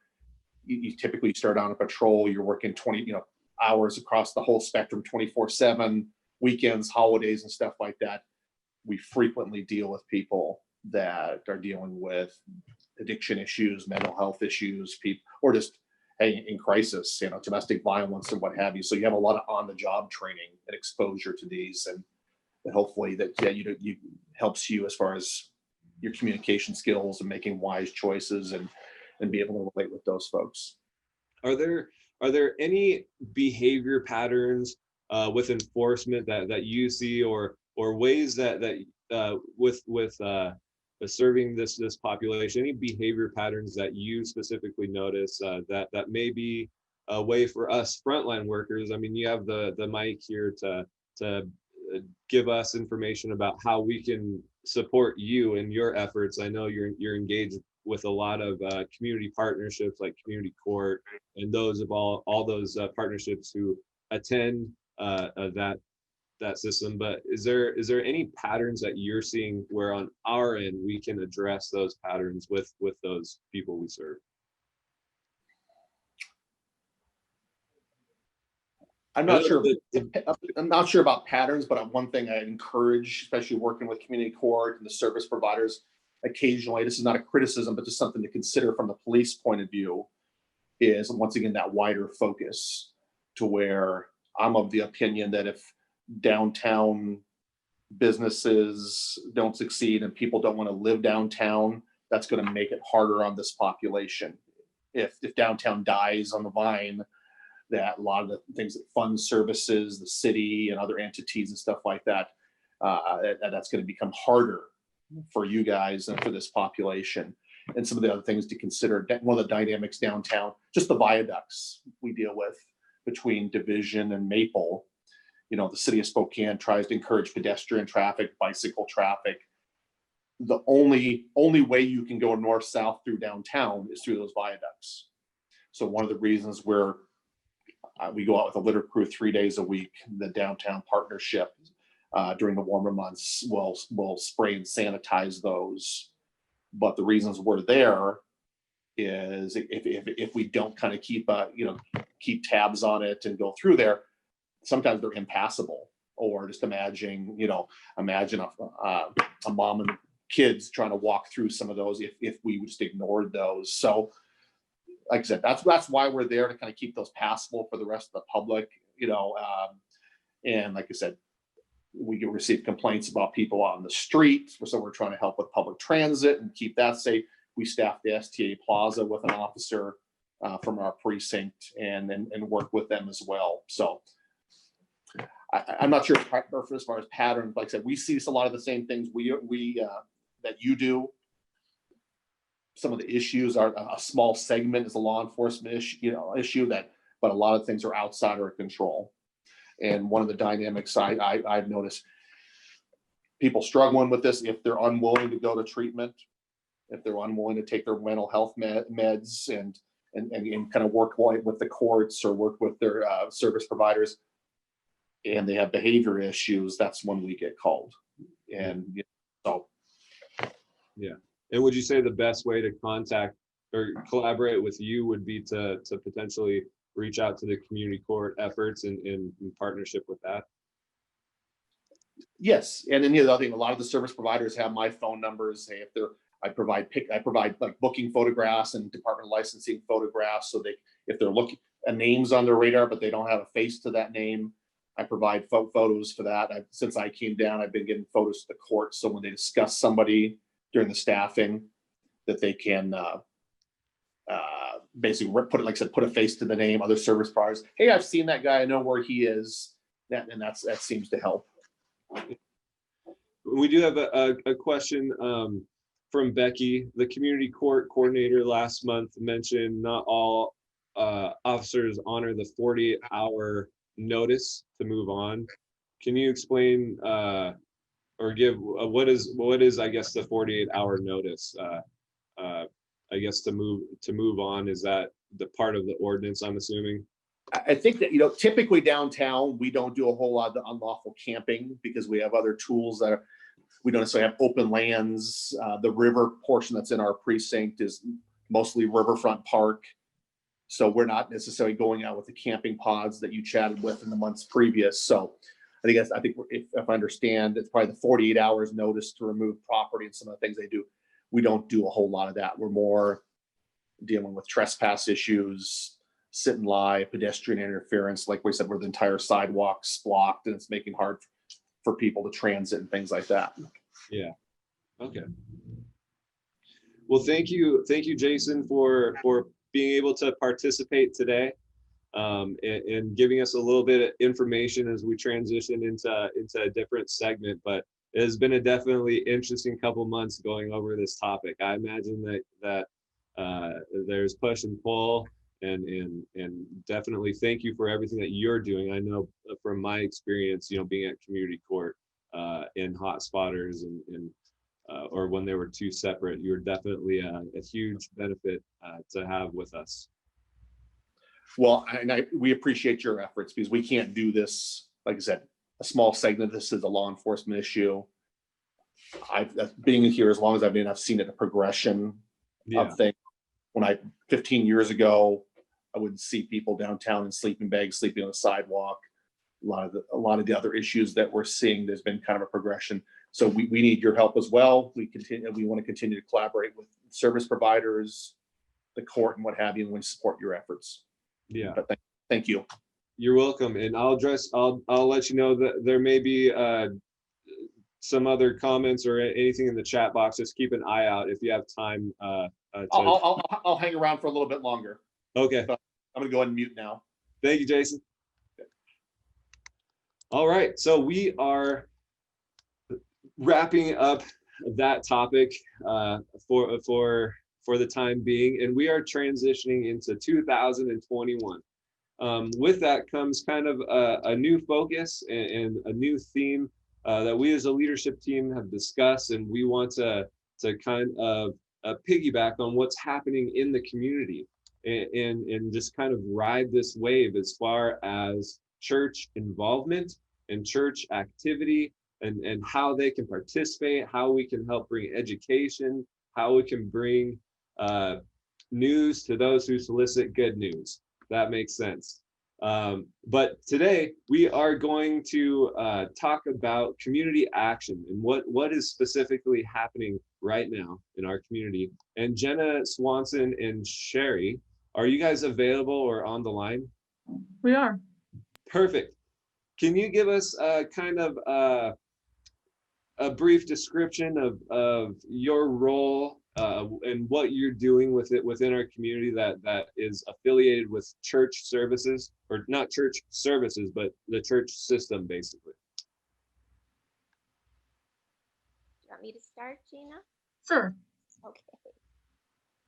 you typically start on a patrol. You're working 20 hours across the whole spectrum, 24/7, weekends, holidays, and stuff like that. We frequently deal with people that are dealing with addiction issues, mental health issues, or just in crisis, domestic violence and what have you. So you have a lot of on-the-job training and exposure to these, and hopefully that you helps you as far as your communication skills and making wise choices and be able to relate with those folks. Are there any behavior patterns with enforcement that you see, or ways that with serving this population, any behavior patterns that you specifically notice that may be a way for us frontline workers? I mean, you have the mic here to give us information about how we can support you in your efforts. I know you're engaged with a lot of community partnerships like Community Court and those of all those partnerships who attend that system. But is there any patterns that you're seeing where on our end we can address those patterns with those people we serve? I'm not sure. I'm not sure about patterns, but one thing I encourage, especially working with Community Court and the service providers, occasionally, this is not a criticism, but just something to consider from the police point of view, is once again that wider focus, to where I'm of the opinion that if downtown businesses don't succeed and people don't want to live downtown, that's going to make it harder on this population. If downtown dies on the vine, that a lot of the things that fund services, the city and other entities and stuff like that, that's going to become harder for you guys and for this population. And some of the other things to consider, one of the dynamics downtown, just the viaducts we deal with between Division and Maple. You know, the city of Spokane tries to encourage pedestrian traffic, bicycle traffic. The only way you can go north-south through downtown is through those viaducts. So one of the reasons we go out with a litter crew 3 days a week, the downtown partnership during the warmer months will spray and sanitize those. But the reasons we're there is if we don't kind of keep tabs on it and go through there, sometimes they're impassable. Or just imagine a mom and kids trying to walk through some of those if we just ignored those. So like I said, that's why we're there, to kind of keep those passable for the rest of the public, and like I said, we can receive complaints about people on the street, so we're trying to help with public transit and keep that safe. We staff the STA Plaza with an officer from our precinct and work with them as well. So I'm not sure as far as patterns. Like I said, we see a lot of the same things that you do. Some of the issues are a small segment is a law enforcement issue but a lot of things are outside our control. And one of the dynamics I've noticed, people struggling with this, if they're unwilling to go to treatment, if they're unwilling to take their mental health meds and kind of work with the courts or work with their service providers, and they have behavior issues, that's when we get called. And so. Yeah. And would you say the best way to contact or collaborate with you would be to potentially reach out to the Community Court efforts in partnership with that? Yes, and then the other thing, a lot of the service providers have my phone numbers. Hey, I provide like booking photographs and department licensing photographs, so if they're looking, a name's on their radar but they don't have a face to that name, I provide photos for that. Since I came down, I've been getting photos to the court, so when they discuss somebody during the staffing, that they can basically put it, like I said, put a face to the name. Other service providers, hey, I've seen that guy, I know where he is. That seems to help. We do have a question from Becky. The Community Court coordinator last month mentioned not all officers honor the 48-hour notice to move on. Can you explain or give what is I guess the 48-hour notice? I guess to move on, is that the part of the ordinance, I'm assuming? I think that, typically downtown, we don't do a whole lot of the unlawful camping because we have other tools we don't necessarily have open lands. The river portion that's in our precinct is mostly riverfront park. So we're not necessarily going out with the camping pods that you chatted with in the months previous. So I think if I understand, it's probably the 48 hours notice to remove property and some of the things they do. We don't do a whole lot of that. We're more dealing with trespass issues, sit and lie, pedestrian interference. Like we said, where the entire sidewalk's blocked and it's making it hard for people to transit and things like that. Yeah. Okay. Well, thank you, Jason, for being able to participate today and giving us a little bit of information as we transition into a different segment. But it has been a definitely interesting couple months going over this topic. I imagine that there's push and pull, and definitely thank you for everything that you're doing. I know from my experience, being at community court in hot spotters and or when they were two separate, you're definitely a huge benefit to have with us. Well, we appreciate your efforts, because we can't do this, like I said, a small segment. This is a law enforcement issue. I've being here as long as I've been, I've seen it, a progression of things. When 15 years ago, I would see people downtown in sleeping bags, sleeping on the sidewalk. A lot of the other issues that we're seeing, there's been kind of a progression. So we need your help as well. We want to continue to collaborate with service providers, the court, and what have you, and we support your efforts. Yeah. But thank you. You're welcome. And I'll let you know that there may be some other comments or anything in the chat box. Just keep an eye out if you have time. I'll hang around for a little bit longer. Okay. But I'm gonna go ahead and mute now. Thank you, Jason. All right, so we are wrapping up that topic for the time being, and we are transitioning into 2021. With that comes kind of a new focus and a new theme that we as a leadership team have discussed, and we want to kind of piggyback on what's happening in the community and just kind of ride this wave as far as church involvement and church activity and how they can participate, how we can help bring education, how we can bring news to those who solicit good news. That makes sense. But today we are going to talk about community action and what is specifically happening right now in our community. And Jenna Swanson and Sherry, are you guys available or on the line? We are. Perfect. Can you give us kind of a brief description of your role and what you're doing with it within our community that is affiliated with church services, or not church services, but the church system, basically? Do you want me to start, Gina? Sure. Okay.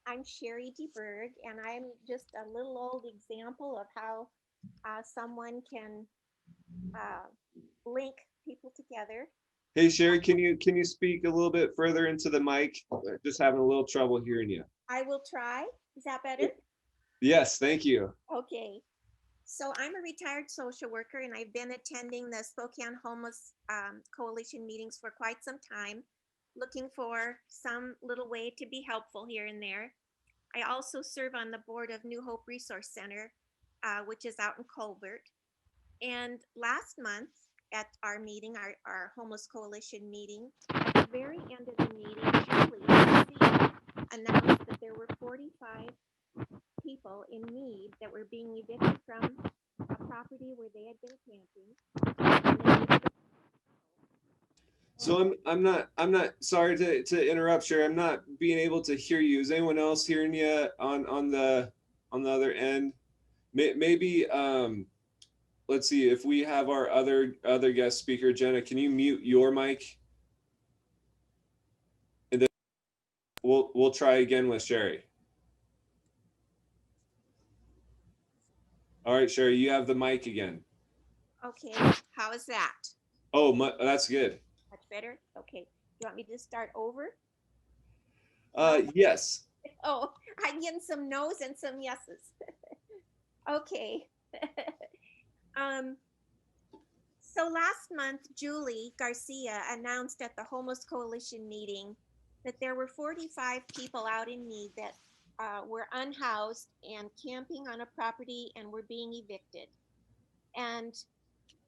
I'm Sherry DeBerg, and I'm just a little old example of how someone can link people together. Hey Sherry, can you speak a little bit further into the mic? Just having a little trouble hearing you. I will try. Is that better? Yes, thank you. Okay. So I'm a retired social worker, and I've been attending the Spokane Homeless Coalition meetings for quite some time, looking for some little way to be helpful here and there. I also serve on the board of New Hope Resource Center, which is out in Colbert. And last month at our meeting, our Homeless Coalition meeting, at the very end of the meeting, Julie announced that there were 45 people in need that were being evicted from a property where they had been camping. So I'm not sorry to interrupt, Sherry. I'm not being able to hear you. Is anyone else hearing you on the other end? Maybe let's see if we have our other guest speaker. Jenna, can you mute your mic? And then we'll try again with Sherry. All right, Sherry, you have the mic again. Okay, how is that? Oh, that's good. Much better? Okay. Do you want me to start over? Yes. Oh, I'm getting some no's and some yeses. Okay. So last month, Julie Garcia announced at the Homeless Coalition meeting that there were 45 people out in need that were unhoused and camping on a property and were being evicted. And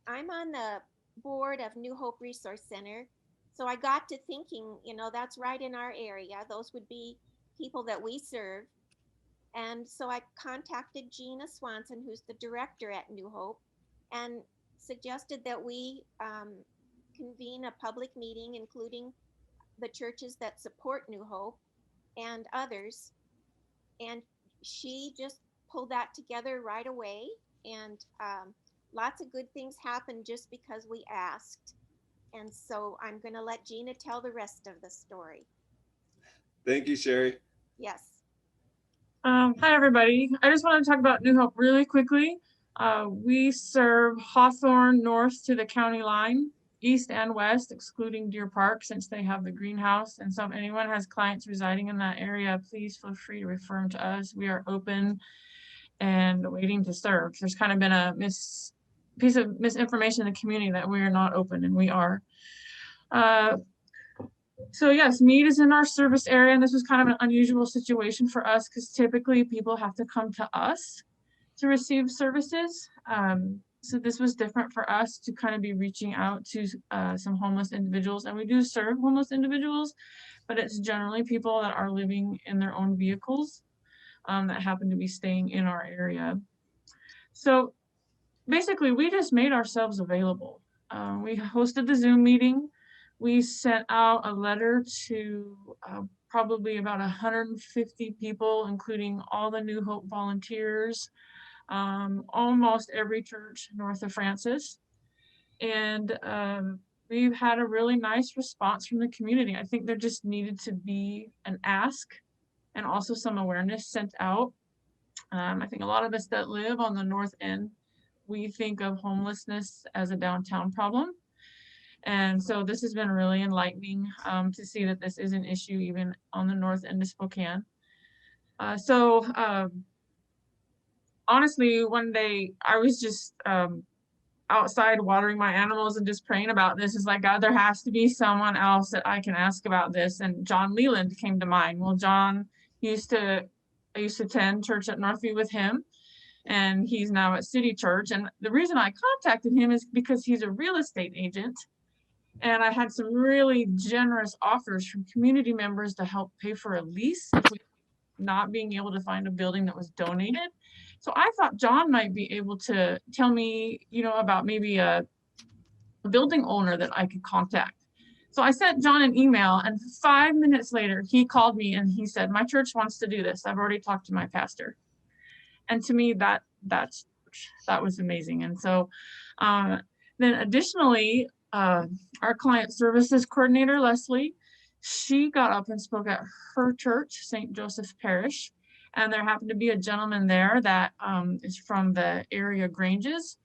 I'm on the board of New Hope Resource Center. So I got to thinking, that's right in our area. Those would be people that we serve. And so I contacted Gina Swanson, who's the director at New Hope, and suggested that we convene a public meeting, including the churches that support New Hope and others. And she just pulled that together right away. And lots of good things happened just because we asked. And so I'm going to let Gina tell the rest of the story. Thank you, Sherry. Yes. Hi, everybody. I just want to talk about New Hope really quickly. We serve Hawthorne north to the county line, east and west, excluding Deer Park, since they have the greenhouse. And so if anyone has clients residing in that area, please feel free to refer them to us. We are open and waiting to serve. There's kind of been a piece of misinformation in the community that we are not open, and we are. So yes, meat is in our service area, and this was kind of an unusual situation for us because typically people have to come to us to receive services. So this was different for us to kind of be reaching out to some homeless individuals, and we do serve homeless individuals, but it's generally people that are living in their own vehicles that happen to be staying in our area. So basically, we just made ourselves available. We hosted the Zoom meeting. We sent out a letter to probably about 150 people, including all the New Hope volunteers, almost every church north of Francis. And we've had a really nice response from the community. I think there just needed to be an ask and also some awareness sent out. I think a lot of us that live on the north end, we think of homelessness as a downtown problem. And so this has been really enlightening to see that this is an issue even on the north end of Spokane. Honestly, one day I was just outside watering my animals and just praying about this. It's like, God, there has to be someone else that I can ask about this. And John Leland came to mind. Well, John I used to attend church at Northview with him, and he's now at City Church. And the reason I contacted him is because he's a real estate agent. And I had some really generous offers from community members to help pay for a lease if we not being able to find a building that was donated. So I thought John might be able to tell me, about maybe a building owner that I could contact. So I sent John an email, and 5 minutes later, he called me and he said, my church wants to do this. I've already talked to my pastor. And to me, that was amazing. And so then additionally, our client services coordinator, Leslie, she got up and spoke at her church, St. Joseph's Parish. And there happened to be a gentleman there that is from the area Granges.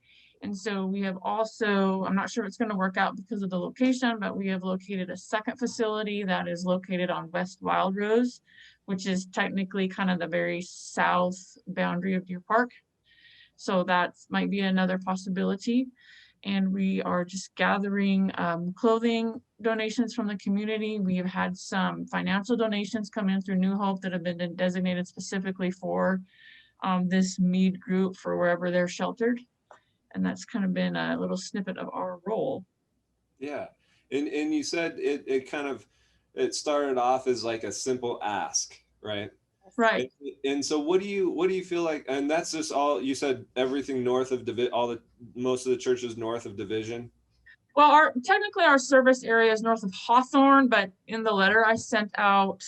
And so we have also, I'm not sure it's going to work out because of the location, but we have located a second facility that is located on West Wild Rose, which is technically kind of the very south boundary of Deer Park. So that might be another possibility. And we are just gathering clothing donations from the community. We have had some financial donations come in through New Hope that have been designated specifically for this Mead group for wherever they're sheltered. And that's kind of been a little snippet of our role. Yeah, and you said it started off as like a simple ask, right? Right. And so what do you feel like? And that's just all you said. Everything north of most of the churches north of Division. Well, technically our service area is north of Hawthorne, but in the letter I sent out,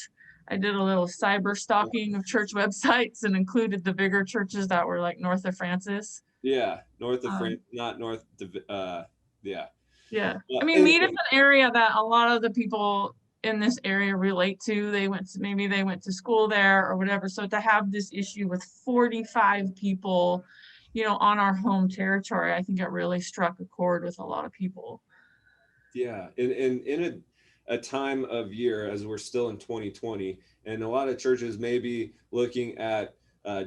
I did a little cyber stalking of church websites and included the bigger churches that were like north of Francis. Yeah, north of Francis, not north. Yeah. Yeah. I mean, Mead is an area that a lot of the people in this area relate to. Maybe they went to school there or whatever. So to have this issue with 45 people, on our home territory, I think it really struck a chord with a lot of people. Yeah, and in a time of year as we're still in 2020, and a lot of churches may be looking at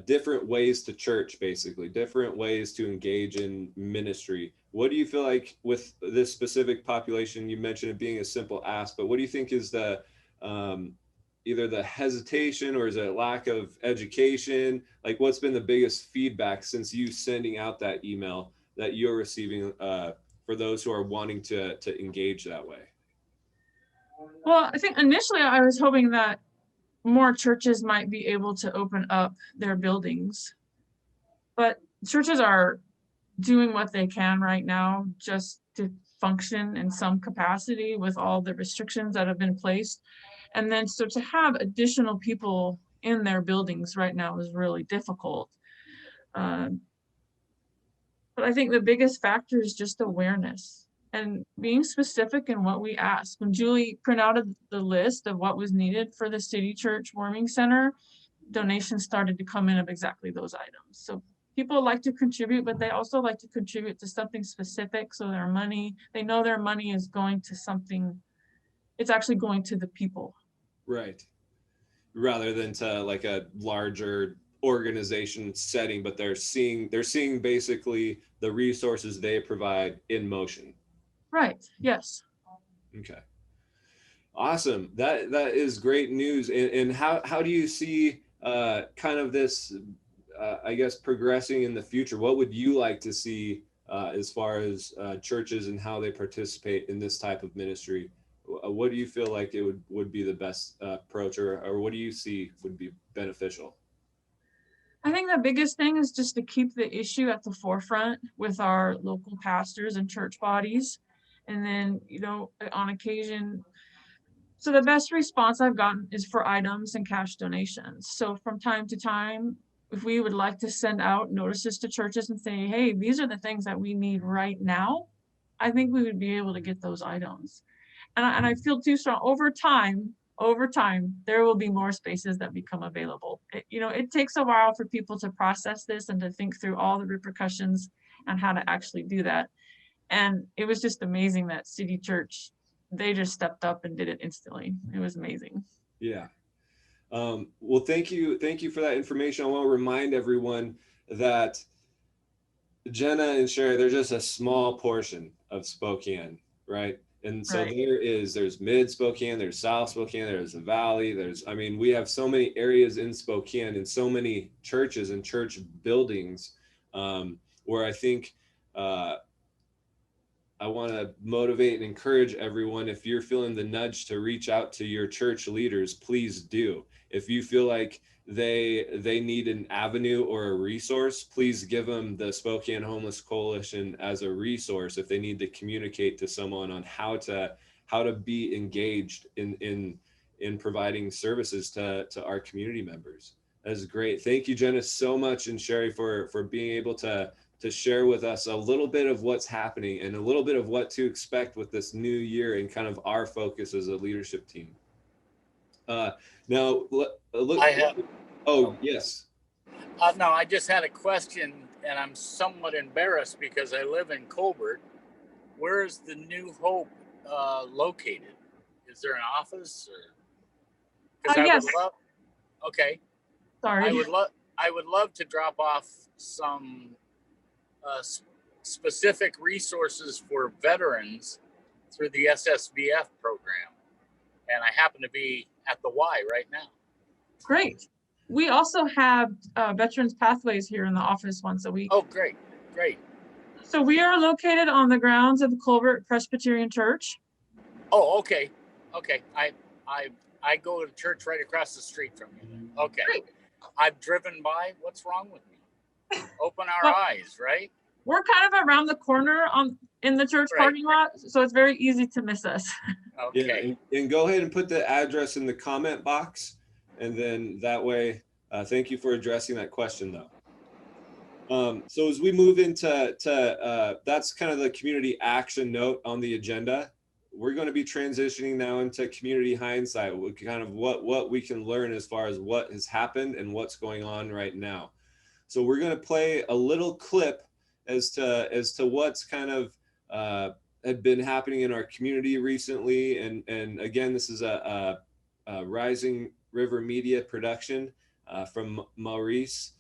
different ways to church, basically different ways to engage in ministry. What do you feel like with this specific population? You mentioned it being a simple ask, but what do you think is the either the hesitation or is it lack of education? Like, what's been the biggest feedback since you sending out that email that you're receiving for those who are wanting to engage that way? Well, I think initially I was hoping that more churches might be able to open up their buildings, but churches are doing what they can right now just to function in some capacity with all the restrictions that have been placed. And then so to have additional people in their buildings right now is really difficult. But I think the biggest factor is just awareness. and being specific in what we ask. When Julie printed the list of what was needed for the City Church Warming Center, donations started to come in of exactly those items. So people like to contribute, but they also like to contribute to something specific. So their money, they know their money is going to something, it's actually going to the people. Right. Rather than to like a larger organization setting, but they're seeing basically the resources they provide in motion. Right. Yes. Okay. Awesome. That is great news. And how do you see kind of this I guess progressing in the future? What would you like to see as far as churches and how they participate in this type of ministry? What do you feel like it would be the best approach, or what do you see would be beneficial? I think the biggest thing is just to keep the issue at the forefront with our local pastors and church bodies. And then, you know, on occasion, so the best response I've gotten is for items and cash donations. So from time to time, if we would like to send out notices to churches and say, hey, these are the things that we need right now, I think we would be able to get those items. And I feel too strong over time, there will be more spaces that become available. It takes a while for people to process this and to think through all the repercussions and how to actually do that. And it was just amazing that City Church, they just stepped up and did it instantly. It was amazing. Yeah. Well, thank you for that information. I want to remind everyone that Jenna and Sherry, they're just a small portion of Spokane, right? And so Right. there's mid Spokane, there's South Spokane, there's the Valley, we have so many areas in Spokane and so many churches and church buildings where I think I want to motivate and encourage everyone. If you're feeling the nudge to reach out to your church leaders, please do. If you feel like they need an avenue or a resource, please give them the Spokane Homeless Coalition as a resource if they need to communicate to someone on how to be engaged in providing services to our community members. That's great. Thank you, Jenna, so much, and Sherry for being able to share with us a little bit of what's happening and a little bit of what to expect with this new year and kind of our focus as a leadership team. Now, look. Oh, yes. No, I just had a question, and I'm somewhat embarrassed because I live in Colbert. Where is the New Hope located? Is there an office? Yes. Okay. Sorry. I would love to drop off some specific resources for veterans through the SSVF program. And I happen to be at the Y right now. Great. We also have Veterans Pathways here in the office once a week. Oh, great. So we are located on the grounds of the Colbert Presbyterian Church. Oh, okay. I go to church right across the street from you. Okay. Great. I've driven by. What's wrong with me? Open our eyes, right? We're kind of around the corner in the church parking lot, so it's very easy to miss us. Okay. Yeah, and go ahead and put the address in the comment box, and then that way, thank you for addressing that question, though. So as we move into that's kind of the community action note on the agenda. We're going to be transitioning now into community hindsight, kind of what we can learn as far as what has happened and what's going on right now. So we're going to play a little clip as to what's kind of had been happening in our community recently. And again, this is a Rising River Media production from Maurice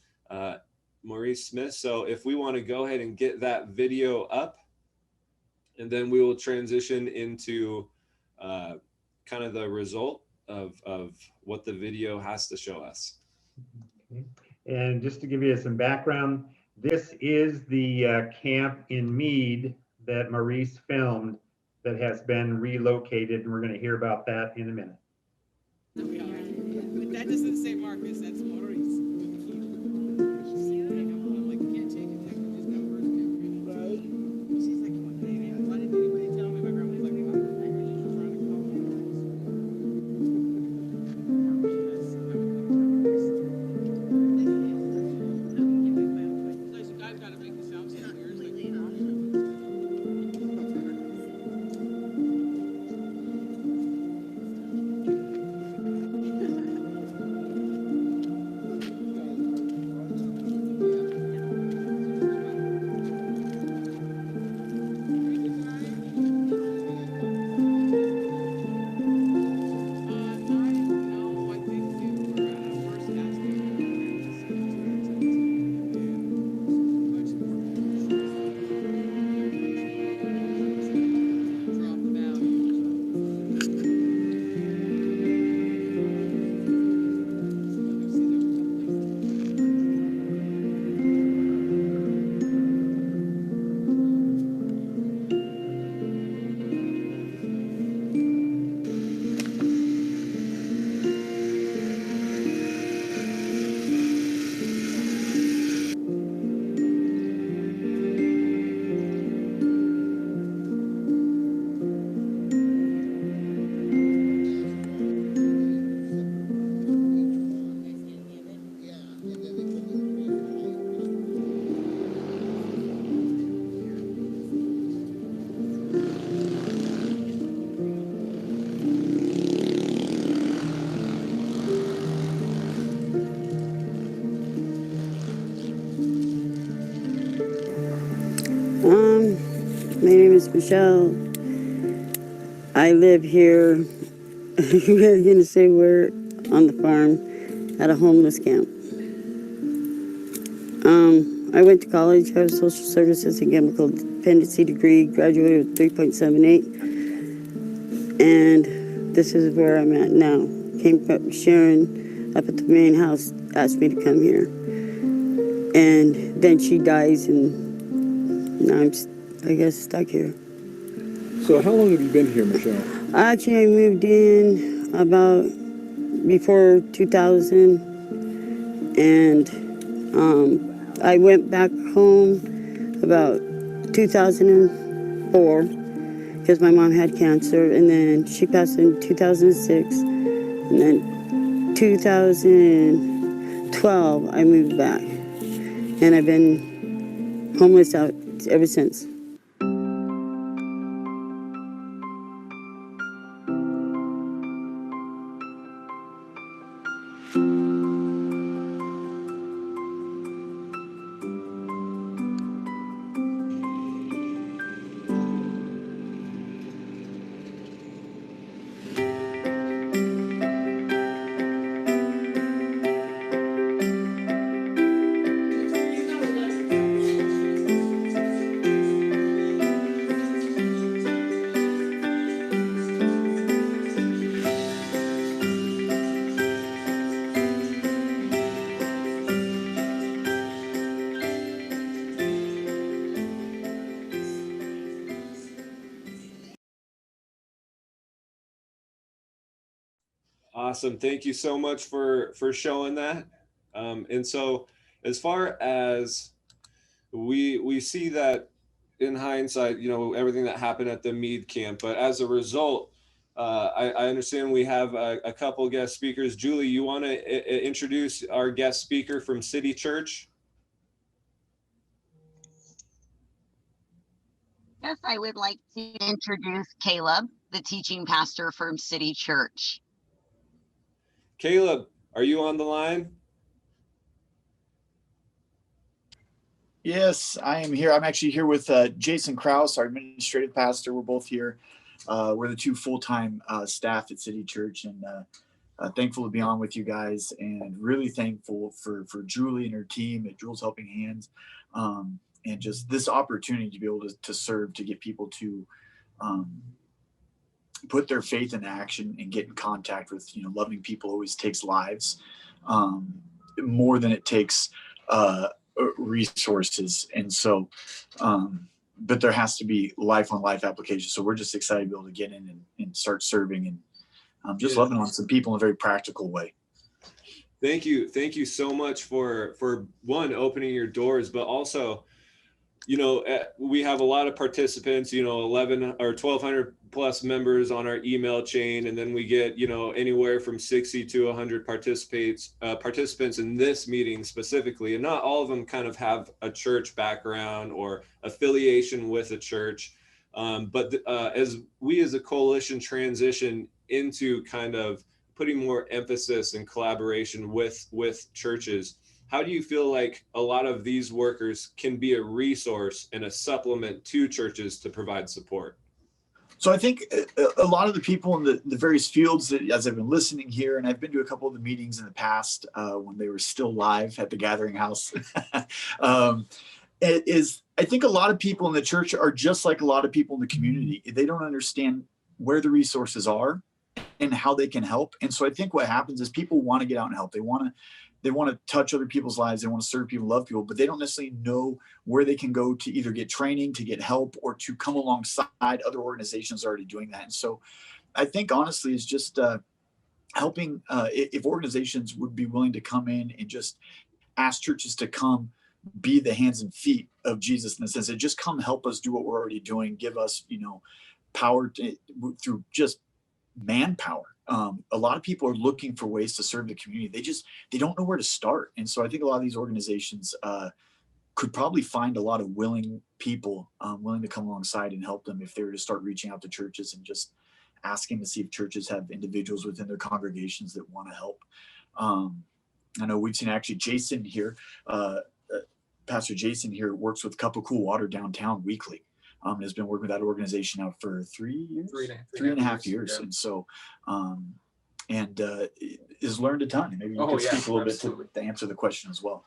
Smith. So if we want to go ahead and get that video up, and then we will transition into kind of the result of what the video has to show us. Okay. And just to give you some background, this is the camp in Meade that Maurice filmed that has been relocated, and we're going to hear about that in a minute. But that doesn't say Marcus, that's Maurice. is Michelle. I live here, I'm going to say we're on the farm at a homeless camp. I went to college, have a social services and chemical dependency degree, graduated with 3.78. And this is where I'm at now. Came from Sharon up at the main house, asked me to come here. And then she dies, and now I'm, I guess, stuck here. So how long have you been here, Michelle? Actually, I moved in about before 2000, and I went back home about 2004 because my mom had cancer, and then she passed in 2006, and then 2012 I moved back, and I've been homeless out ever since. Awesome. Thank you so much for showing that. And so as far as we see that in hindsight, you know, everything that happened at the Meade camp, but as a result, I understand we have a couple guest speakers. Julie, you want to introduce our guest speaker from City Church? Yes, I would like to introduce Caleb, the teaching pastor from City Church. Caleb, are you on the line? Yes, I am here. I'm actually here with Jason Krause, our administrative pastor. We're both here. We're the two full-time staff at City Church, and thankful to be on with you guys, and really thankful for Julie and her team at Jules Helping Hands, and just this opportunity to be able to serve, to get people to put their faith in action and get in contact with, you know, loving people always takes lives more than it takes resources. And so, but there has to be life on life application. So we're just excited to be able to get in and start serving and just loving on some people in a very practical way. Thank you. Thank you so much for one, opening your doors, but also, you know, we have a lot of participants, you know, 11 or 1,200 plus members on our email chain. And then we get, you know, anywhere from 60 to 100 participants in this meeting specifically. And not all of them kind of have a church background or affiliation with a church. But as we as a coalition transition into kind of putting more emphasis and collaboration with churches, how do you feel like a lot of these workers can be a resource and a supplement to churches to provide support? So I think a lot of the people in the various fields that, as I've been listening here, and I've been to a couple of the meetings in the past when they were still live at the Gathering House, I think a lot of people in the church are just like a lot of people in the community. They don't understand where the resources are and how they can help. And so I think what happens is people want to get out and help. They want to touch other people's lives. They want to serve people, love people, but they don't necessarily know where they can go to either get training, to get help, or to come alongside other organizations already doing that. And so I think honestly is just helping if organizations would be willing to come in and just ask churches to come be the hands and feet of Jesus, in the sense that just come help us do what we're already doing, give us, you know, power through just manpower. A lot of people are looking for ways to serve the community. They don't know where to start. And so I think a lot of these organizations could probably find a lot of willing people willing to come alongside and help them if they were to start reaching out to churches and just asking to see if churches have individuals within their congregations that want to help. I know we've seen actually Jason here, Pastor Jason here works with Cup of Cool Water downtown weekly. has been working with that organization now for 3 years, three and a half years. Yeah. And so, has learned a ton. Maybe you Oh, could yeah, speak a little absolutely. bit to answer the question as well.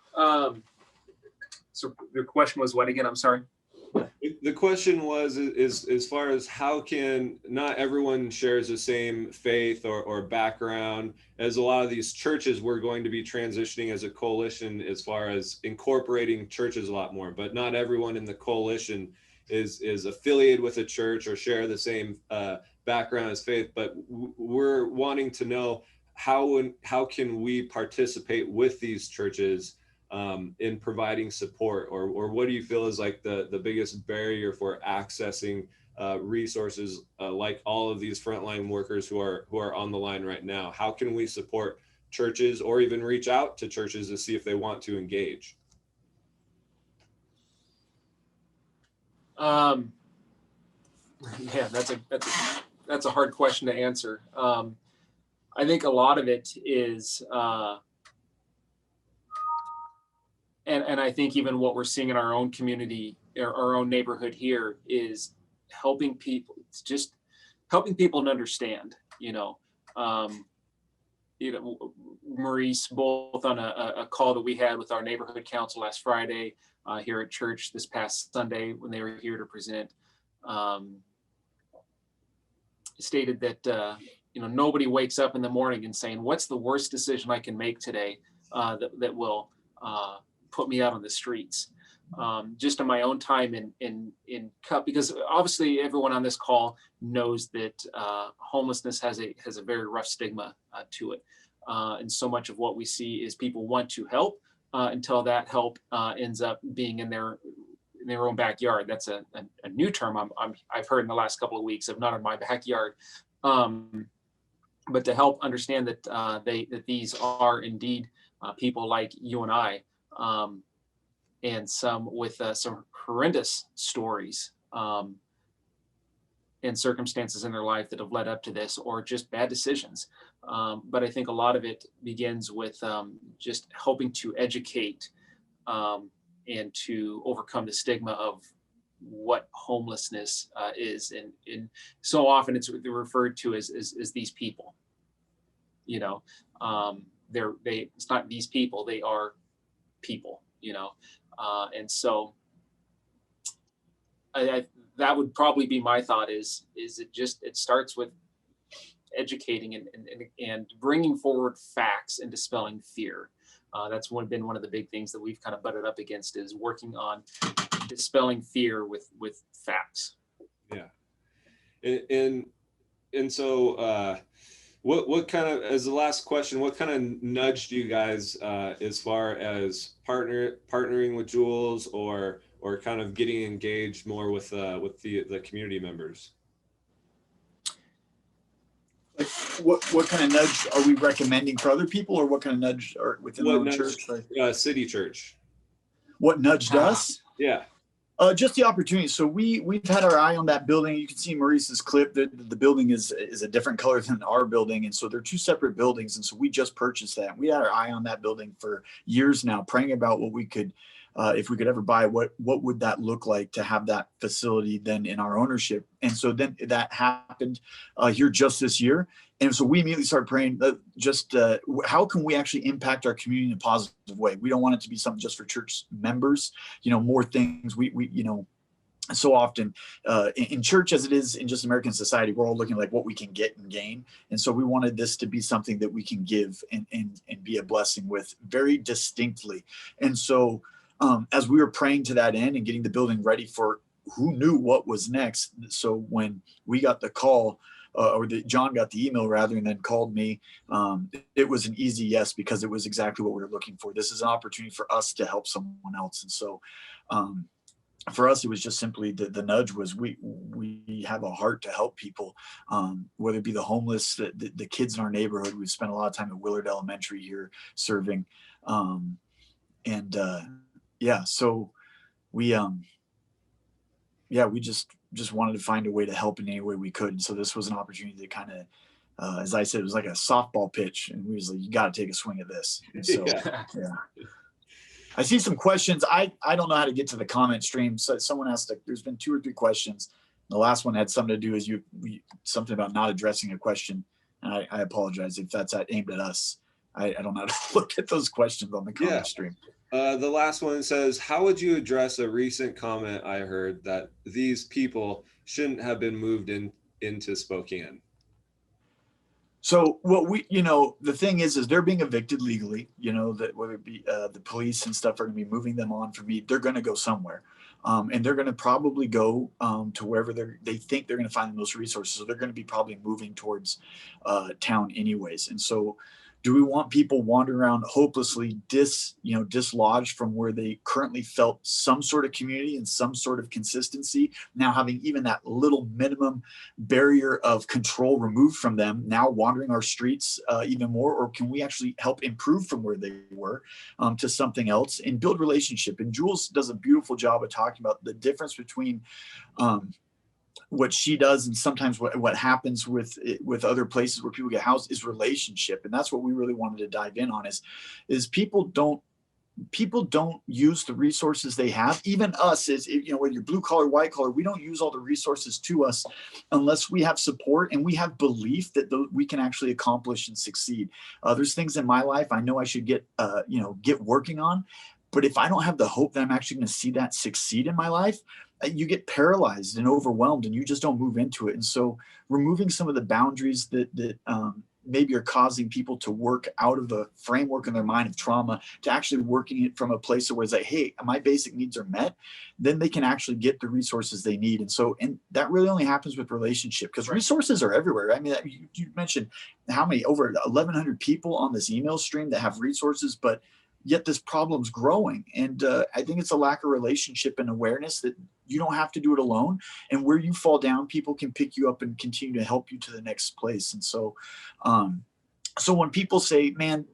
So the question was what again? I'm sorry. The question was, is as far as how can not everyone shares the same faith or background, as a lot of these churches, we're going to be transitioning as a coalition as far as incorporating churches a lot more, but not everyone in the coalition is affiliated with a church or share the same background as faith. But we're wanting to know how can we participate with these churches in providing support, or what do you feel is like the biggest barrier for accessing resources like all of these frontline workers who are on the line right now? How can we support churches or even reach out to churches to see if they want to engage? Yeah, that's a hard question to answer. I think a lot of it is, and I think even what we're seeing in our own community, our own neighborhood here, is helping people. It's just helping people to understand. Maurice, both on a call that we had with our neighborhood council last Friday here at church this past Sunday when they were here to present, stated that nobody wakes up in the morning and saying, what's the worst decision I can make today that will put me out on the streets. Just in my own time in CUP, because obviously everyone on this call knows that homelessness has a very rough stigma to it. And so much of what we see is people want to help until that help ends up being in their own backyard. That's a new term I've heard in the last couple of weeks of not in my backyard. But to help understand that that these are indeed people like you and I, and some with some horrendous stories and circumstances in their life that have led up to this, or just bad decisions. But I think a lot of it begins with just helping to educate and to overcome the stigma of what homelessness is. And so often it's referred to as these people. It's not these people, they are people, and so I that would probably be my thought is it starts with educating and bringing forward facts and dispelling fear. That's been one of the big things that we've kind of butted up against, is working on dispelling fear with facts. Yeah. And so what kind of, as the last question, what kind of nudged you guys as far as partnering with Jules or kind of getting engaged more with the community members? Like what kind of nudge are we recommending for other people, or what kind of nudge are within our own church? City church. What nudged us? Yeah. Just the opportunity. So we've had our eye on that building. You can see Maurice's clip. The building is a different color than our building, and so they're two separate buildings. And so we just purchased that. We had our eye on that building for years now, praying about what we could, if we could ever buy, what would that look like to have that facility then in our ownership. And so then that happened here just this year. And so we immediately started praying how can we actually impact our community in a positive way? We don't want it to be something just for church members, more things we so often in church, as it is in just American society, we're all looking like what we can get and gain. And so we wanted this to be something that we can give and be a blessing with very distinctly. And so as we were praying to that end and getting the building ready for who knew what was next. So when we got the call, John got the email rather, and then called me, it was an easy yes, because it was exactly what we were looking for. This is an opportunity for us to help someone else. And so for us, it was just simply the nudge was we have a heart to help people, whether it be the homeless, the kids in our neighborhood. We've spent a lot of time at Willard Elementary here serving. So we just wanted to find a way to help in any way we could. And so this was an opportunity to kind of, as I said, it was like a softball pitch, and we was like, you got to take a swing at this. And so, I see some questions. I don't know how to get to the comment stream. So someone asked, there's been 2 or 3 questions. The last one had something to do as something about not addressing a question. And I apologize if that's aimed at us. I don't know how to look at those questions on the comment stream. The last one says, how would you address a recent comment I heard that these people shouldn't have been moved into Spokane? So what the thing is they're being evicted legally, that whether it be the police and stuff are going to be moving them on from me, they're going to go somewhere. And they're going to probably go to wherever they think they're going to find the most resources. So they're going to be probably moving towards town anyways. And so do we want people wandering around hopelessly dislodged from where they currently felt some sort of community and some sort of consistency, now having even that little minimum barrier of control removed from them, now wandering our streets even more? Or can we actually help improve from where they were to something else and build relationship? And Jules does a beautiful job of talking about the difference between what she does and sometimes what happens with other places where people get housed is relationship. And that's what we really wanted to dive in on is people don't use the resources they have. Even us, whether you're blue collar, white collar, we don't use all the resources to us unless we have support and we have belief that we can actually accomplish and succeed. There's things in my life I know I should get working on, but if I don't have the hope that I'm actually going to see that succeed in my life, you get paralyzed and overwhelmed and you just don't move into it. And so removing some of the boundaries that maybe are causing people to work out of the framework in their mind of trauma to actually working it from a place where it's like, hey, my basic needs are met, then they can actually get the resources they need. And that really only happens with relationship, because resources are everywhere. I mean, you mentioned how many, over 1,100 people on this email stream that have resources, but yet this problem's growing. And I think it's a lack of relationship and awareness that you don't have to do it alone. And where you fall down, people can pick you up and continue to help you to the next place. And so, so when people say, man,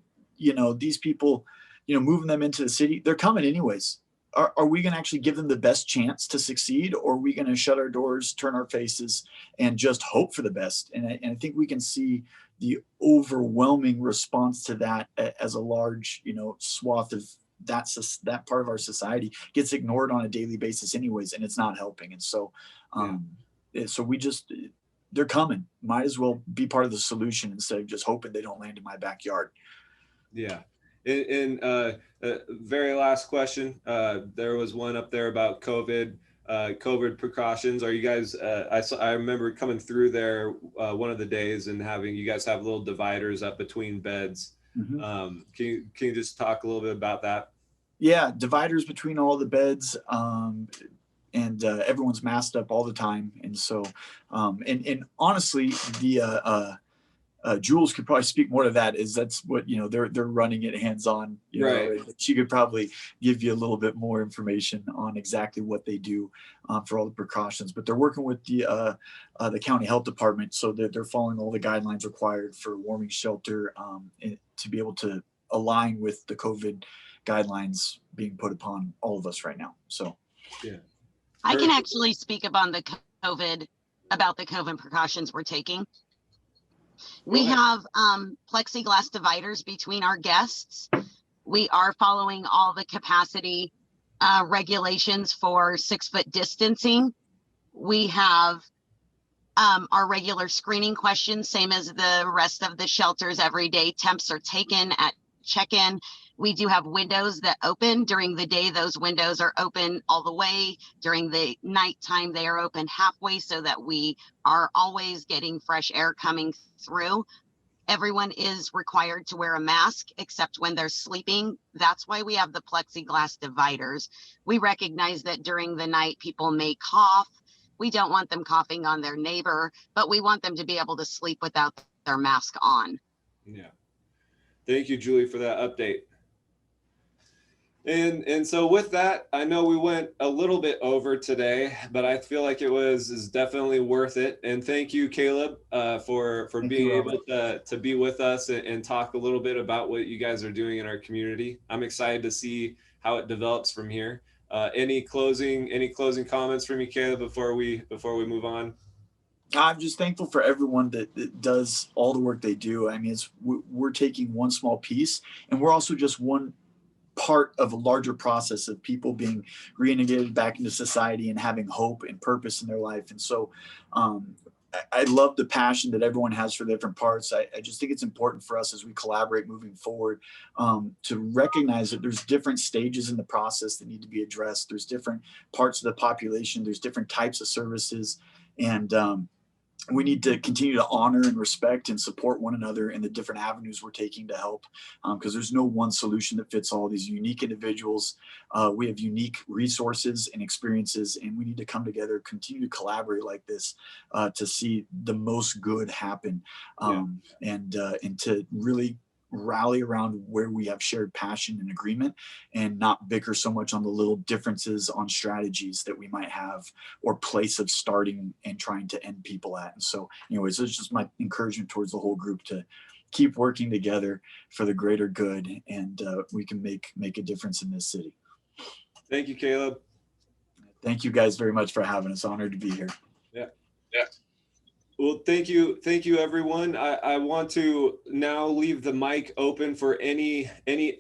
these people, moving them into the city, they're coming anyways. Are we going to actually give them the best chance to succeed? Or are we going to shut our doors, turn our faces, and just hope for the best? And I think we can see the overwhelming response to that as a large, swath of that part of our society gets ignored on a daily basis anyways, and it's not helping. And so, so they're coming. Might as well be part of the solution instead of just hoping they don't land in my backyard. Yeah. And very last question. There was one up there about COVID precautions. Are you guys, I remember coming through there one of the days and having you guys have little dividers up between beds. Mm-hmm. Can you just talk a little bit about that? Yeah, dividers between all the beds. And everyone's masked up all the time. And so, and honestly, the Jules could probably speak more to that. That's what they're running it hands-on. Right. She could probably give you a little bit more information on exactly what they do for all the precautions. But they're working with the county health department, so they're following all the guidelines required for warming shelter to be able to align with the COVID guidelines being put upon all of us right now. So, yeah. I can actually speak about the COVID precautions we're taking. We have plexiglass dividers between our guests. We are following all the capacity regulations for 6-foot distancing. We have our regular screening questions, same as the rest of the shelters every day. Temps are taken at check-in. We do have windows that open during the day. Those windows are open all the way. During the nighttime, they are open halfway so that we are always getting fresh air coming through. Everyone is required to wear a mask except when they're sleeping. That's why we have the plexiglass dividers. We recognize that during the night, people may cough. We don't want them coughing on their neighbor, but we want them to be able to sleep without their mask on. Yeah. Thank you, Julie, for that update. And so with that, I know we went a little bit over today, but I feel like is definitely worth it. And thank you, Caleb, for being able to be with us and talk a little bit about what you guys are doing in our community. I'm excited to see how it develops from here. Any closing comments from you, Caleb, before we move on? I'm just thankful for everyone that does all the work they do. I mean, we're taking one small piece, and we're also just one part of a larger process of people being reintegrated back into society and having hope and purpose in their life. And so I love the passion that everyone has for different parts. I just think it's important for us as we collaborate moving forward to recognize that there's different stages in the process that need to be addressed. There's different parts of the population. There's different types of services. And we need to continue to honor and respect and support one another in the different avenues we're taking to help, because there's no one solution that fits all. These unique individuals. We have unique resources and experiences, and we need to come together, continue to collaborate like this to see the most good happen, and to really rally around where we have shared passion and agreement, and not bicker so much on the little differences on strategies that we might have or place of starting and trying to end people at. And so anyways, it's just my encouragement towards the whole group to keep working together for the greater good, and we can make a difference in this city. Thank you, Caleb. Thank you guys very much for having us. Honored to be here. Yeah. Well, thank you, everyone. I want to now leave the mic open for any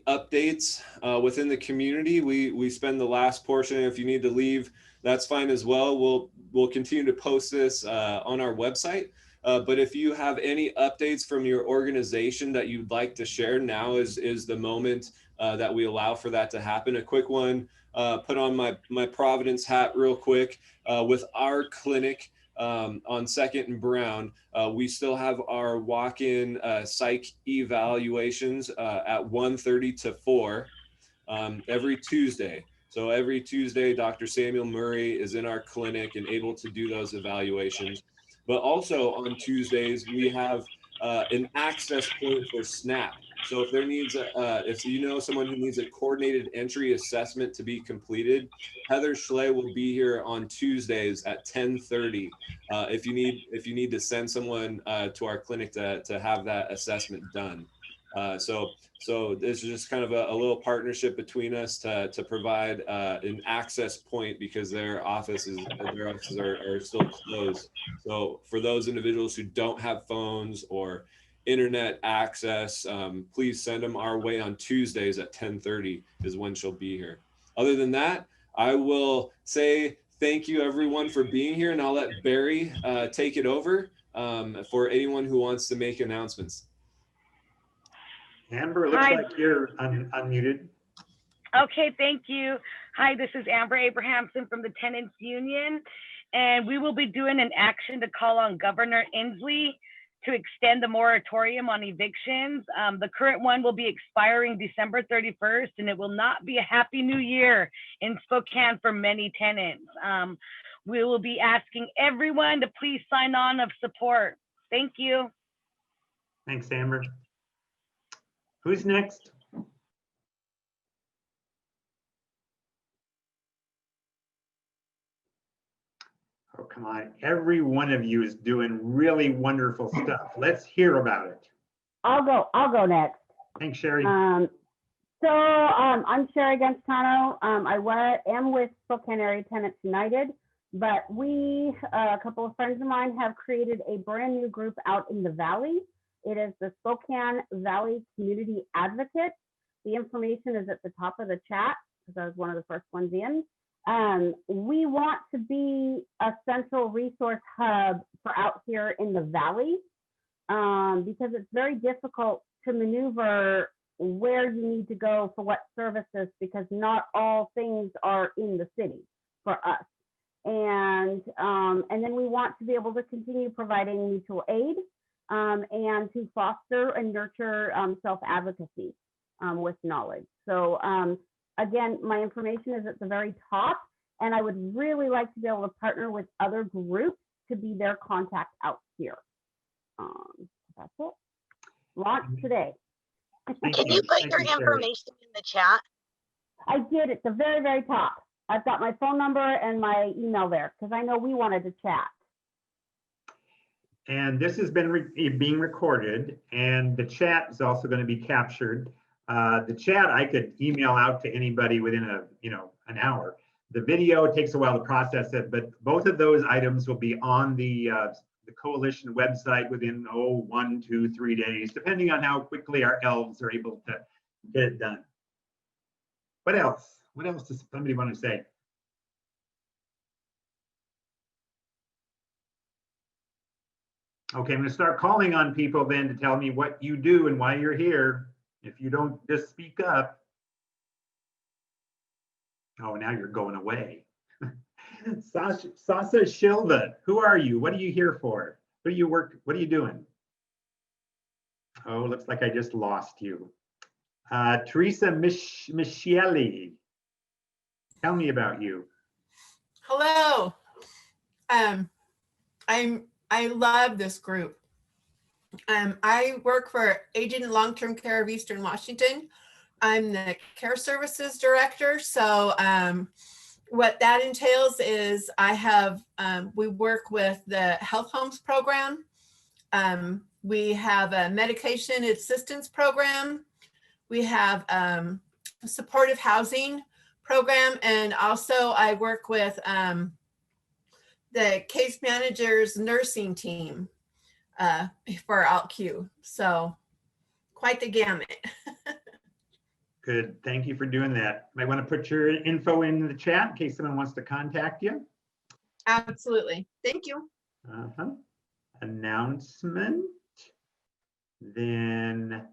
updates within the community. We spend the last portion. If you need to leave, that's fine as well. We'll continue to post this on our website. But if you have any updates from your organization that you'd like to share, now is the moment that we allow for that to happen. A quick one, put on my Providence hat real quick. With our clinic on 2nd and Brown, we still have our walk-in psych evaluations at 1:30 to 4 every Tuesday. So every Tuesday, Dr. Samuel Murray is in our clinic and able to do those evaluations. But also on Tuesdays, we have an access point for SNAP. So if there needs, if you know someone who needs a coordinated entry assessment to be completed, Heather Schley will be here on Tuesdays at 10:30. If you need to send someone to our clinic to have that assessment done. So this is just kind of a little partnership between us to provide an access point, because their offices are still closed. So for those individuals who don't have phones or internet access, please send them our way on Tuesdays at 10:30 is when she'll be here. Other than that, I will say thank you everyone for being here, and I'll let Barry take it over for anyone who wants to make announcements. Amber, looks like you're unmuted. Okay, thank you. Hi, this is Amber Abrahamson from the Tenants Union, and we will be doing an action to call on Governor Inslee to extend the moratorium on evictions. The current one will be expiring December 31st, and it will not be a happy new year in Spokane for many tenants. We will be asking everyone to please sign on of support. Thank you. Thanks, Amber. Who's next? Oh, come on. Every one of you is doing really wonderful stuff. Let's hear about it. I'll go next. Thanks, Sherry. I'm Sherry Ganscano. I am with Spokane Area Tenants United, but a couple of friends of mine have created a brand new group out in the Valley. It is the Spokane Valley Community Advocates. The information is at the top of the chat, because I was one of the first ones in. We want to be a central resource hub for out here in the Valley, because it's very difficult to maneuver where you need to go for what services, because not all things are in the city for us. And then we want to be able to continue providing mutual aid, and to foster and nurture self-advocacy with knowledge. So again, my information is at the very top, and I would really like to be able to partner with other groups to be their contact out here. That's it. Launch today. Can you put your information in the chat? I did at the very, very top. I've got my phone number and my email there, because I know we wanted to chat. And this has been being recorded, and the chat is also going to be captured. The chat I could email out to anybody within an hour. The video takes a while to process it, but both of those items will be on the coalition website within 1, 2, 3 days, depending on how quickly our elves are able to get it done. What else? What else does somebody want to say? Okay, I'm going to start calling on people then to tell me what you do and why you're here. If you don't just speak up. Oh, now you're going away. Sasha Shilva, who are you? What are you here for? What do you work? What are you doing? Oh, looks like I just lost you. Teresa Micheli, tell me about you. Hello. I love this group. I work for Aging and Long-Term Care of Eastern Washington. I'm the Care Services Director. So what that entails is I have, we work with the Health Homes Program. We have a Medication Assistance Program. We have a Supportive Housing Program. And also I work with the Case Manager's Nursing Team for OutQ. So quite the gamut. Good, thank you for doing that. Might want to put your info in the chat in case someone wants to contact you. Absolutely, thank you. Announcement. Then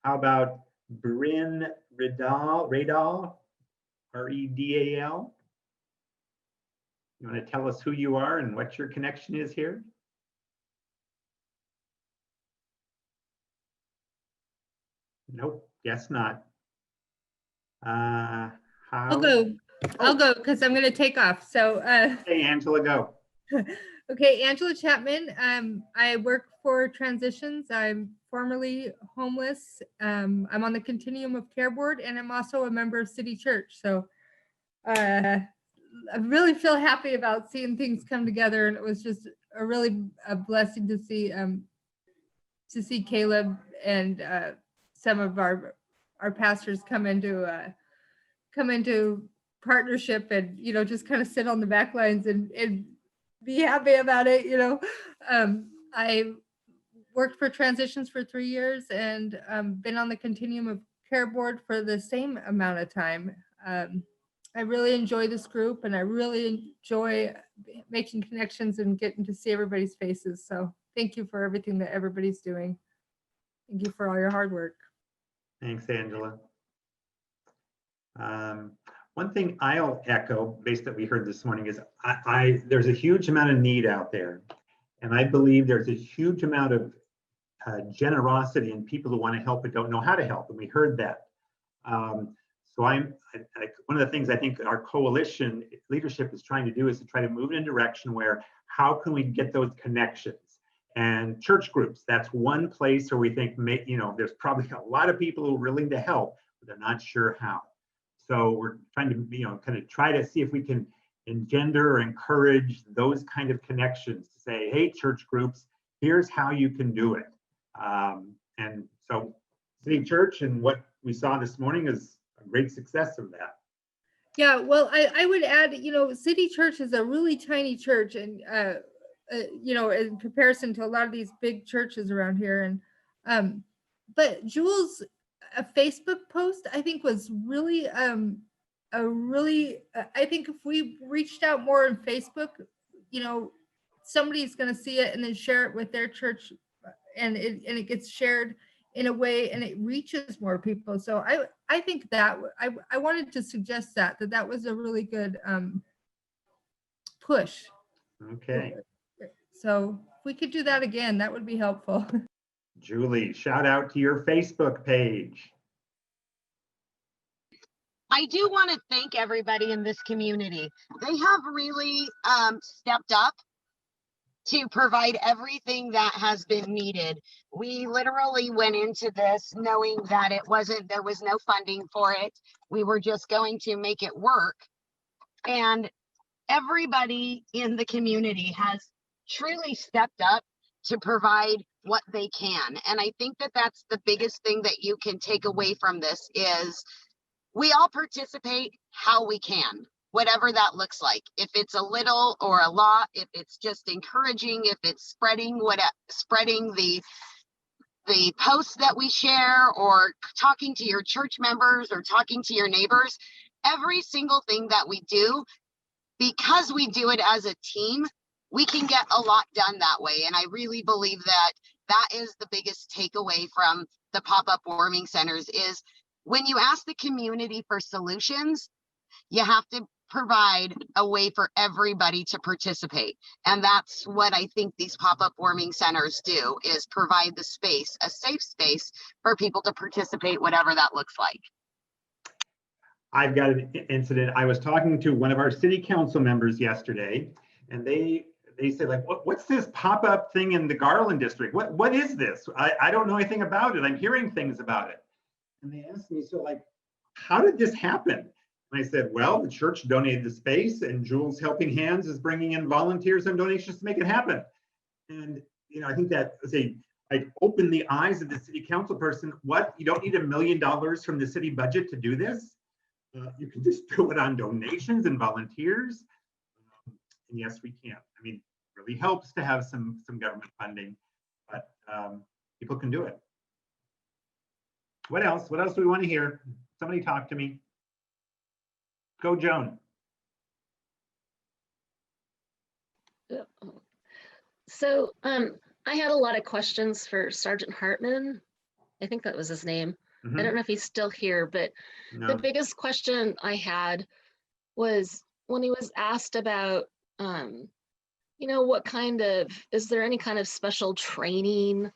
how about Bryn Redal, R-E-D-A-L? You want to tell us who you are and what your connection is here? Nope, guess not. I'll go because I'm going to take off. So, hey, Angela, go. Okay, Angela Chapman. I work for Transitions. I'm formerly homeless. I'm on the Continuum of Care Board, and I'm also a member of City Church. So, I really feel happy about seeing things come together, and it was just a blessing to see Caleb and some of our pastors come into partnership, and just kind of sit on the back lines and be happy about it. I worked for Transitions for 3 years and been on the Continuum of Care Board for the same amount of time. I really enjoy this group, and I really enjoy making connections and getting to see everybody's faces. So thank you for everything that everybody's doing. Thank you for all your hard work. Thanks, Angela. One thing I'll echo, based that we heard this morning, is there's a huge amount of need out there. And I believe there's a huge amount of generosity in people who want to help but don't know how to help. And we heard that. So one of the things I think our coalition leadership is trying to do is to try to move in a direction where how can we get those connections? And church groups, that's one place where we think, there's probably a lot of people who are willing to help, but they're not sure how. So we're trying to, kind of try to see if we can engender or encourage those kind of connections to say, hey, church groups, here's how you can do it. And so City Church and what we saw this morning is a great success of that. Yeah, well, I would add, City Church is a really tiny church, and in comparison to a lot of these big churches around here. And but Jules' a Facebook post, I think, was really I think if we reached out more on Facebook, somebody's going to see it and then share it with their church, and it gets shared in a way and it reaches more people. So I think that I wanted to suggest that was a really good push. Okay. So if we could do that again, that would be helpful. Julie, shout out to your Facebook page. I do want to thank everybody in this community. They have really stepped up to provide everything that has been needed. We literally went into this knowing that there was no funding for it. We were just going to make it work. And everybody in the community has truly stepped up to provide what they can. And I think that that's the biggest thing that you can take away from this is we all participate how we can, whatever that looks like. If it's a little or a lot, if it's just encouraging, if it's spreading the the posts that we share, or talking to your church members, or talking to your neighbors, every single thing that we do, because we do it as a team, we can get a lot done that way. And I really believe that that is the biggest takeaway from the pop-up warming centers is when you ask the community for solutions, you have to provide a way for everybody to participate. And that's what I think these pop-up warming centers do, is provide the space, a safe space for people to participate, whatever that looks like. I've got an incident. I was talking to one of our city council members yesterday, and they said, like, what's this pop-up thing in the Garland district? What is this? I don't know anything about it. I'm hearing things about it. And they asked me, so like, how did this happen? And I said, well, the church donated the space, and Jules Helping Hands is bringing in volunteers and donations to make it happen. And I think that I opened the eyes of the city council person. What? You don't need $1 million from the city budget to do this? You can just do it on donations and volunteers. And yes, we can. I mean, it really helps to have some government funding, but people can do it. What else? What else do we want to hear? Somebody talk to me. Go, Joan. So I had a lot of questions for Sergeant Hartman. I think that was his name. I don't know if he's still here, but the biggest question I had was when he was asked about, what kind of, is there any kind of special training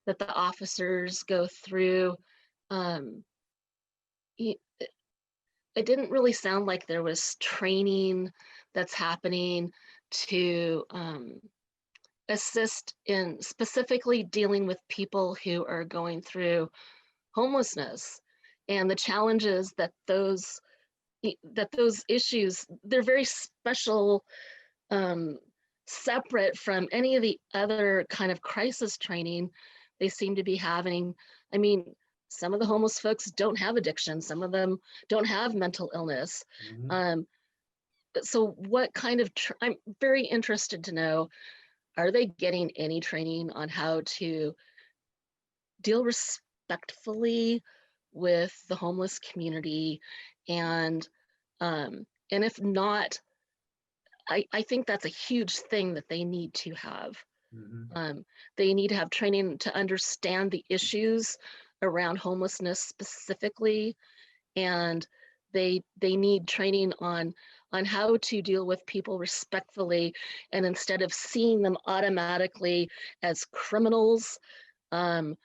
that the officers go through? It didn't really sound like there was training that's happening to assist in specifically dealing with people who are going through homelessness and the challenges that those issues, they're very special, separate from any of the other kind of crisis training they seem to be having. I mean, some of the homeless folks don't have addiction. Some of them don't have mental illness. So what kind of, I'm very interested to know, are they getting any training on how to deal respectfully with the homeless community? And if not, I think that's a huge thing that they need to have. They need to have training to understand the issues around homelessness specifically, and they need training on how to deal with people respectfully, and instead of seeing them automatically as criminals and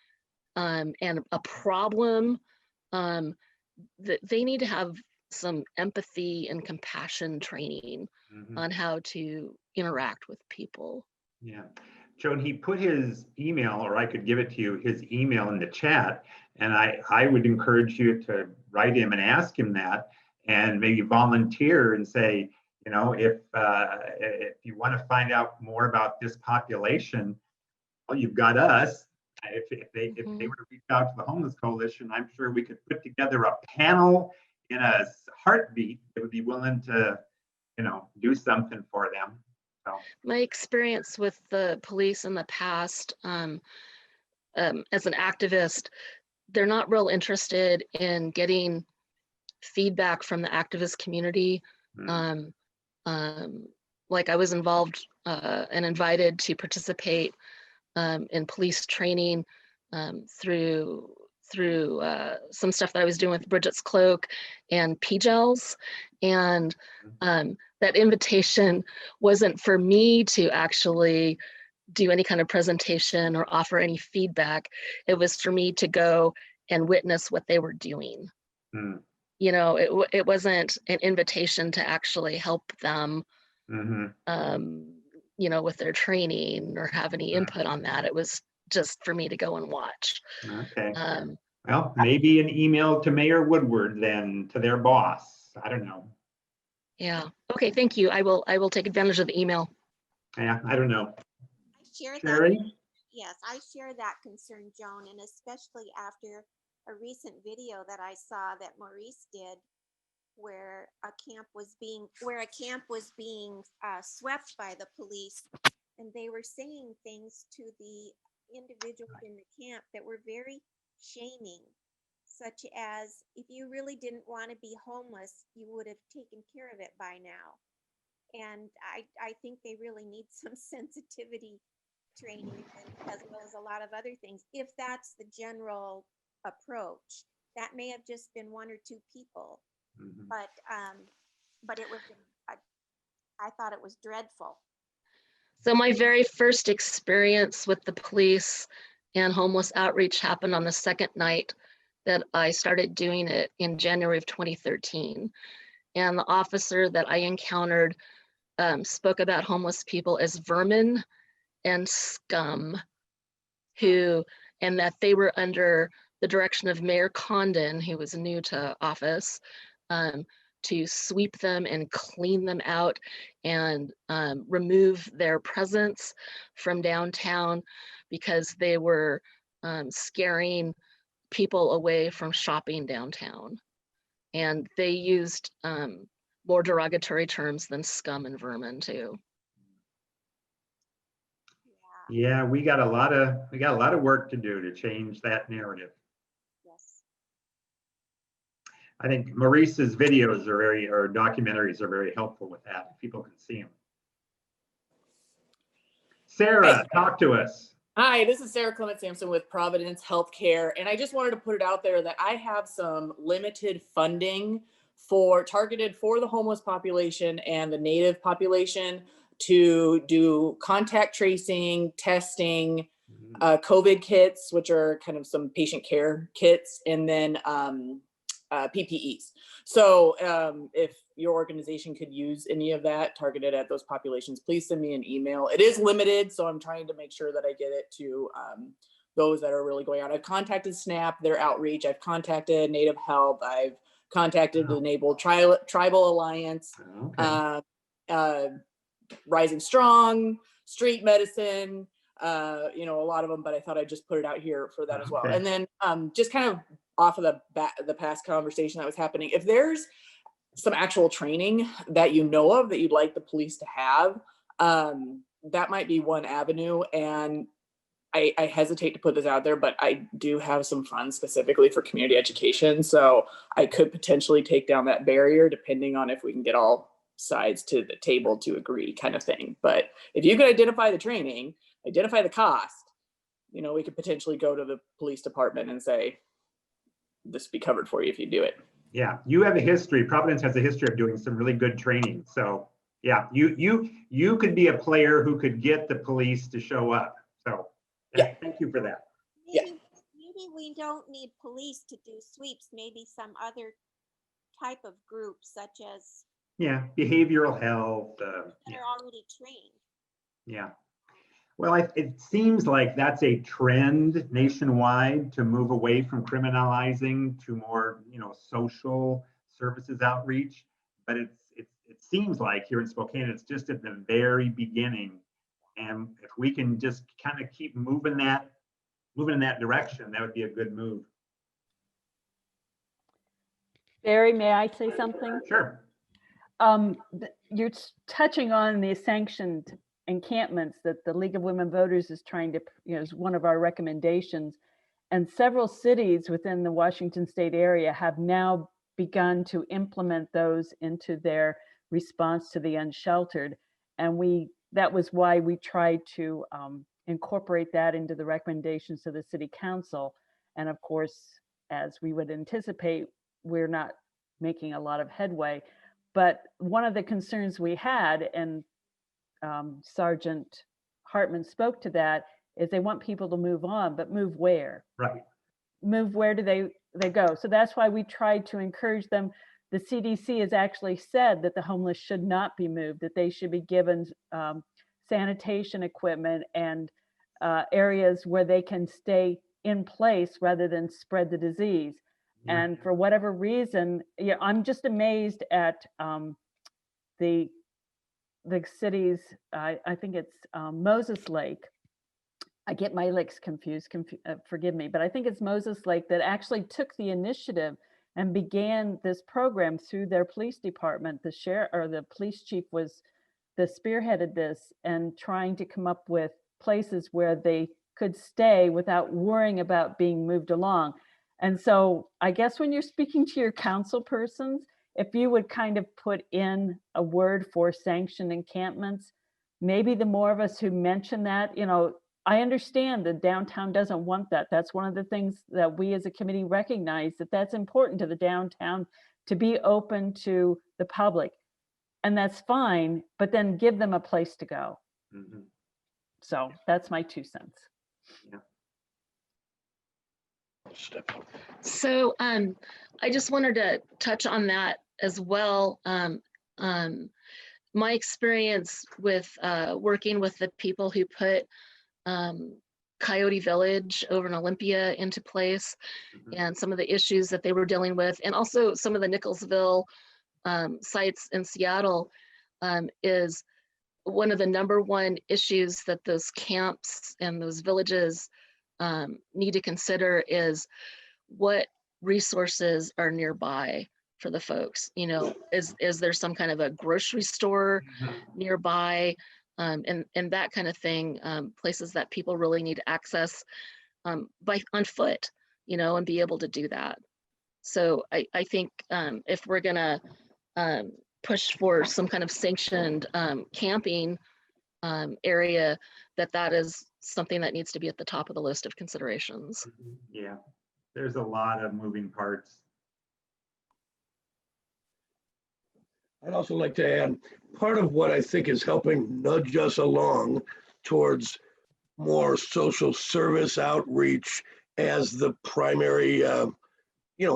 a problem, they need to have some empathy and compassion training on how to interact with people. Yeah. Joan, he put his email, or I could give it to you, his email in the chat. And I would encourage you to write him and ask him that, and maybe volunteer and say, if you want to find out more about this population, well, you've got us. If they were to reach out to the Homeless Coalition, I'm sure we could put together a panel in a heartbeat that would be willing to, do something for them. So. My experience with the police in the past, as an activist, they're not real interested in getting feedback from the activist community. Like I was involved and invited to participate in police training through some stuff that I was doing with Bridget's Cloak and PGELS. And that invitation wasn't for me to actually do any kind of presentation or offer any feedback. It was for me to go and witness what they were doing. It wasn't an invitation to actually help them, with their training or have any input on that. It was just for me to go and watch. Okay. Well, maybe an email to Mayor Woodward then, to their boss. I don't know. Yeah. Okay. Thank you. I will take advantage of the email. Yeah. I don't know. I share Sherry? that. Yes, I share that concern, Joan, and especially after a recent video that I saw that Maurice did, where a camp was being swept by the police, and they were saying things to the individuals in the camp that were very shaming, such as if you really didn't want to be homeless, you would have taken care of it by now. And I think they really need some sensitivity training, as well as a lot of other things. If that's the general approach, that may have just been one or two people, but it was, I thought it was dreadful. So my very first experience with the police and homeless outreach happened on the second night that I started doing it in January of 2013. And the officer that I encountered spoke about homeless people as vermin and scum, and that they were under the direction of Mayor Condon, who was new to office, to sweep them and clean them out and remove their presence from downtown because they were scaring people away from shopping downtown. And they used more derogatory terms than scum and vermin too. Yeah, we got a lot of work to do to change that narrative. Yes. I think Maurice's videos or documentaries are very helpful with that. If people can see them. Sarah, talk to us. Hi, this is Sarah Clement Sampson with Providence Healthcare, and I just wanted to put it out there that I have some limited funding targeted for the homeless population and the Native population to do contact tracing, testing, COVID kits, which are kind of some patient care kits, and then PPEs. So if your organization could use any of that targeted at those populations, please send me an email. It is limited, so I'm trying to make sure that I get it to those that are really going out. I've contacted SNAP, their outreach. I've contacted Native Health. I've contacted the Naval Tribal Alliance, Rising Strong, Street Medicine, a lot of them, but I thought I'd just put it out here for that as well. And then just kind of off of the past conversation that was happening, if there's some actual training that you know of that you'd like the police to have, that might be one avenue. And I hesitate to put this out there, but I do have some funds specifically for community education. So I could potentially take down that barrier depending on if we can get all sides to the table to agree, kind of thing. But if you could identify the training, identify the cost, we could potentially go to the police department and say, this be covered for you if you do it. Yeah, you have a history. Providence has a history of doing some really good training. So yeah, you could be a player who could get the police to show up. So yeah, thank you for that. Maybe we don't need police to do sweeps. Maybe some other type of group, such as behavioral health. That are already trained. Yeah. Well, it seems like that's a trend nationwide to move away from criminalizing to more, social services outreach. But it seems like here in Spokane, it's just at the very beginning. And if we can just kind of keep moving in that direction, that would be a good move. Barry, may I say something? Sure. You're touching on the sanctioned encampments that the League of Women Voters is trying to, is one of our recommendations. And several cities within the Washington State area have now begun to implement those into their response to the unsheltered. And that was why we tried to incorporate that into the recommendations to the City Council. And of course, as we would anticipate, we're not making a lot of headway. But one of the concerns we had, and Sergeant Hartman spoke to that, is they want people to move on, but move where? Right. Move where do they go? So that's why we tried to encourage them. The CDC has actually said that the homeless should not be moved, that they should be given sanitation equipment and areas where they can stay in place rather than spread the disease. Yeah. And for whatever reason, I'm just amazed at the cities. I think it's Moses Lake. I get my lakes confused, forgive me, but I think it's Moses Lake that actually took the initiative and began this program through their police department. The sheriff or the police chief was the spearheaded this and trying to come up with places where they could stay without worrying about being moved along. And so I guess when you're speaking to your council persons, if you would kind of put in a word for sanctioned encampments, maybe the more of us who mention that, you know, I understand the downtown doesn't want that. That's one of the things that we as a committee recognize, that that's important to the downtown to be open to the public. And that's fine, but then give them a place to go. Mm-hmm. So that's my 2 cents. Yeah. So I just wanted to touch on that as well. My experience with working with the people who put Coyote Village over in Olympia into place, and some of the issues that they were dealing with, and also some of the Nicholsville sites in Seattle, is one of the #1 issues that those camps and those villages need to consider is what resources are nearby for the folks. You know, is there some kind of a grocery store nearby, and that kind of thing, places that people really need access on foot, you know, and be able to do that. So I think if we're gonna push for some kind of sanctioned camping area, that is something that needs to be at the top of the list of considerations. Yeah, there's a lot of moving parts. I'd also like to add, part of what I think is helping nudge us along towards more social service outreach as the primary,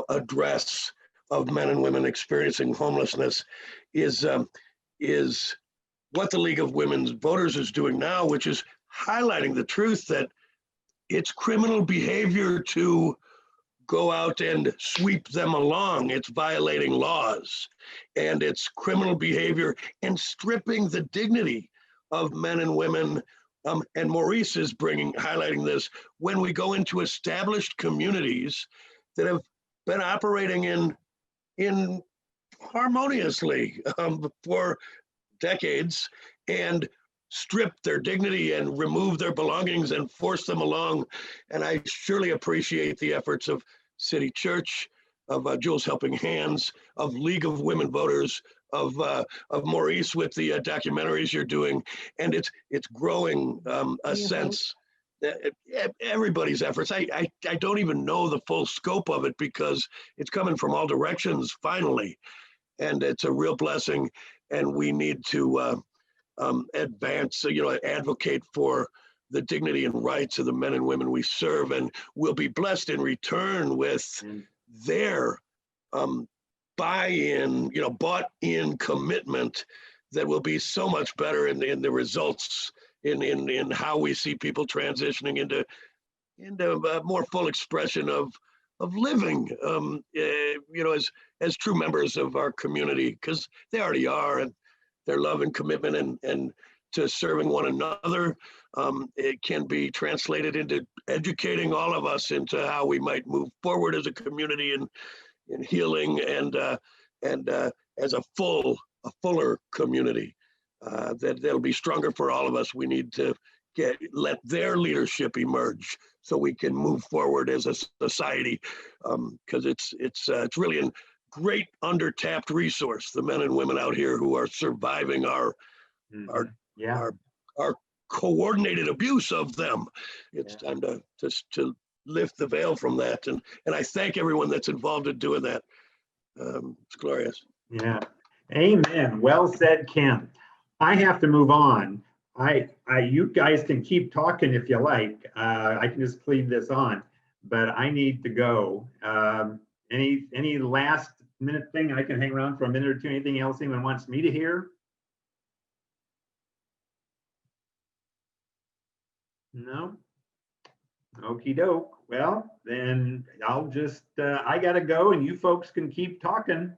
address of men and women experiencing homelessness is what the League of Women's Voters is doing now, which is highlighting the truth that it's criminal behavior to go out and sweep them along. It's violating laws, and it's criminal behavior and stripping the dignity of men and women. And Maurice is highlighting this when we go into established communities that have been operating in harmoniously for decades, and strip their dignity and remove their belongings and force them along. And I surely appreciate the efforts of City Church, of Jules Helping Hands, of League of Women Voters, of Maurice with the documentaries you're doing. And it's growing a sense that everybody's efforts. I don't even know the full scope of it because it's coming from all directions finally. And it's a real blessing. And we need to advance, advocate for the dignity and rights of the men and women we serve, and we'll be blessed in return with their buy-in, bought-in commitment that will be so much better in the results in how we see people transitioning into a more full expression of living, as true members of our community, because they already are, and their love and commitment and to serving one another. It can be translated into educating all of us into how we might move forward as a community in healing and as a fuller community that'll be stronger for all of us. We need to let their leadership emerge so we can move forward as a society, because it's really a great undertapped resource, the men and women out here who are surviving our coordinated abuse of them. It's time to lift the veil from that, and I thank everyone that's involved in doing that. It's glorious. Yeah, amen. Well said, Ken. I have to move on. You guys can keep talking if you like. I can just leave this on, but I need to go. Any last minute thing I can hang around for a minute or two? Anything else anyone wants me to hear? No? Okie doke. Well, then I'll just, I gotta go and you folks can keep talking.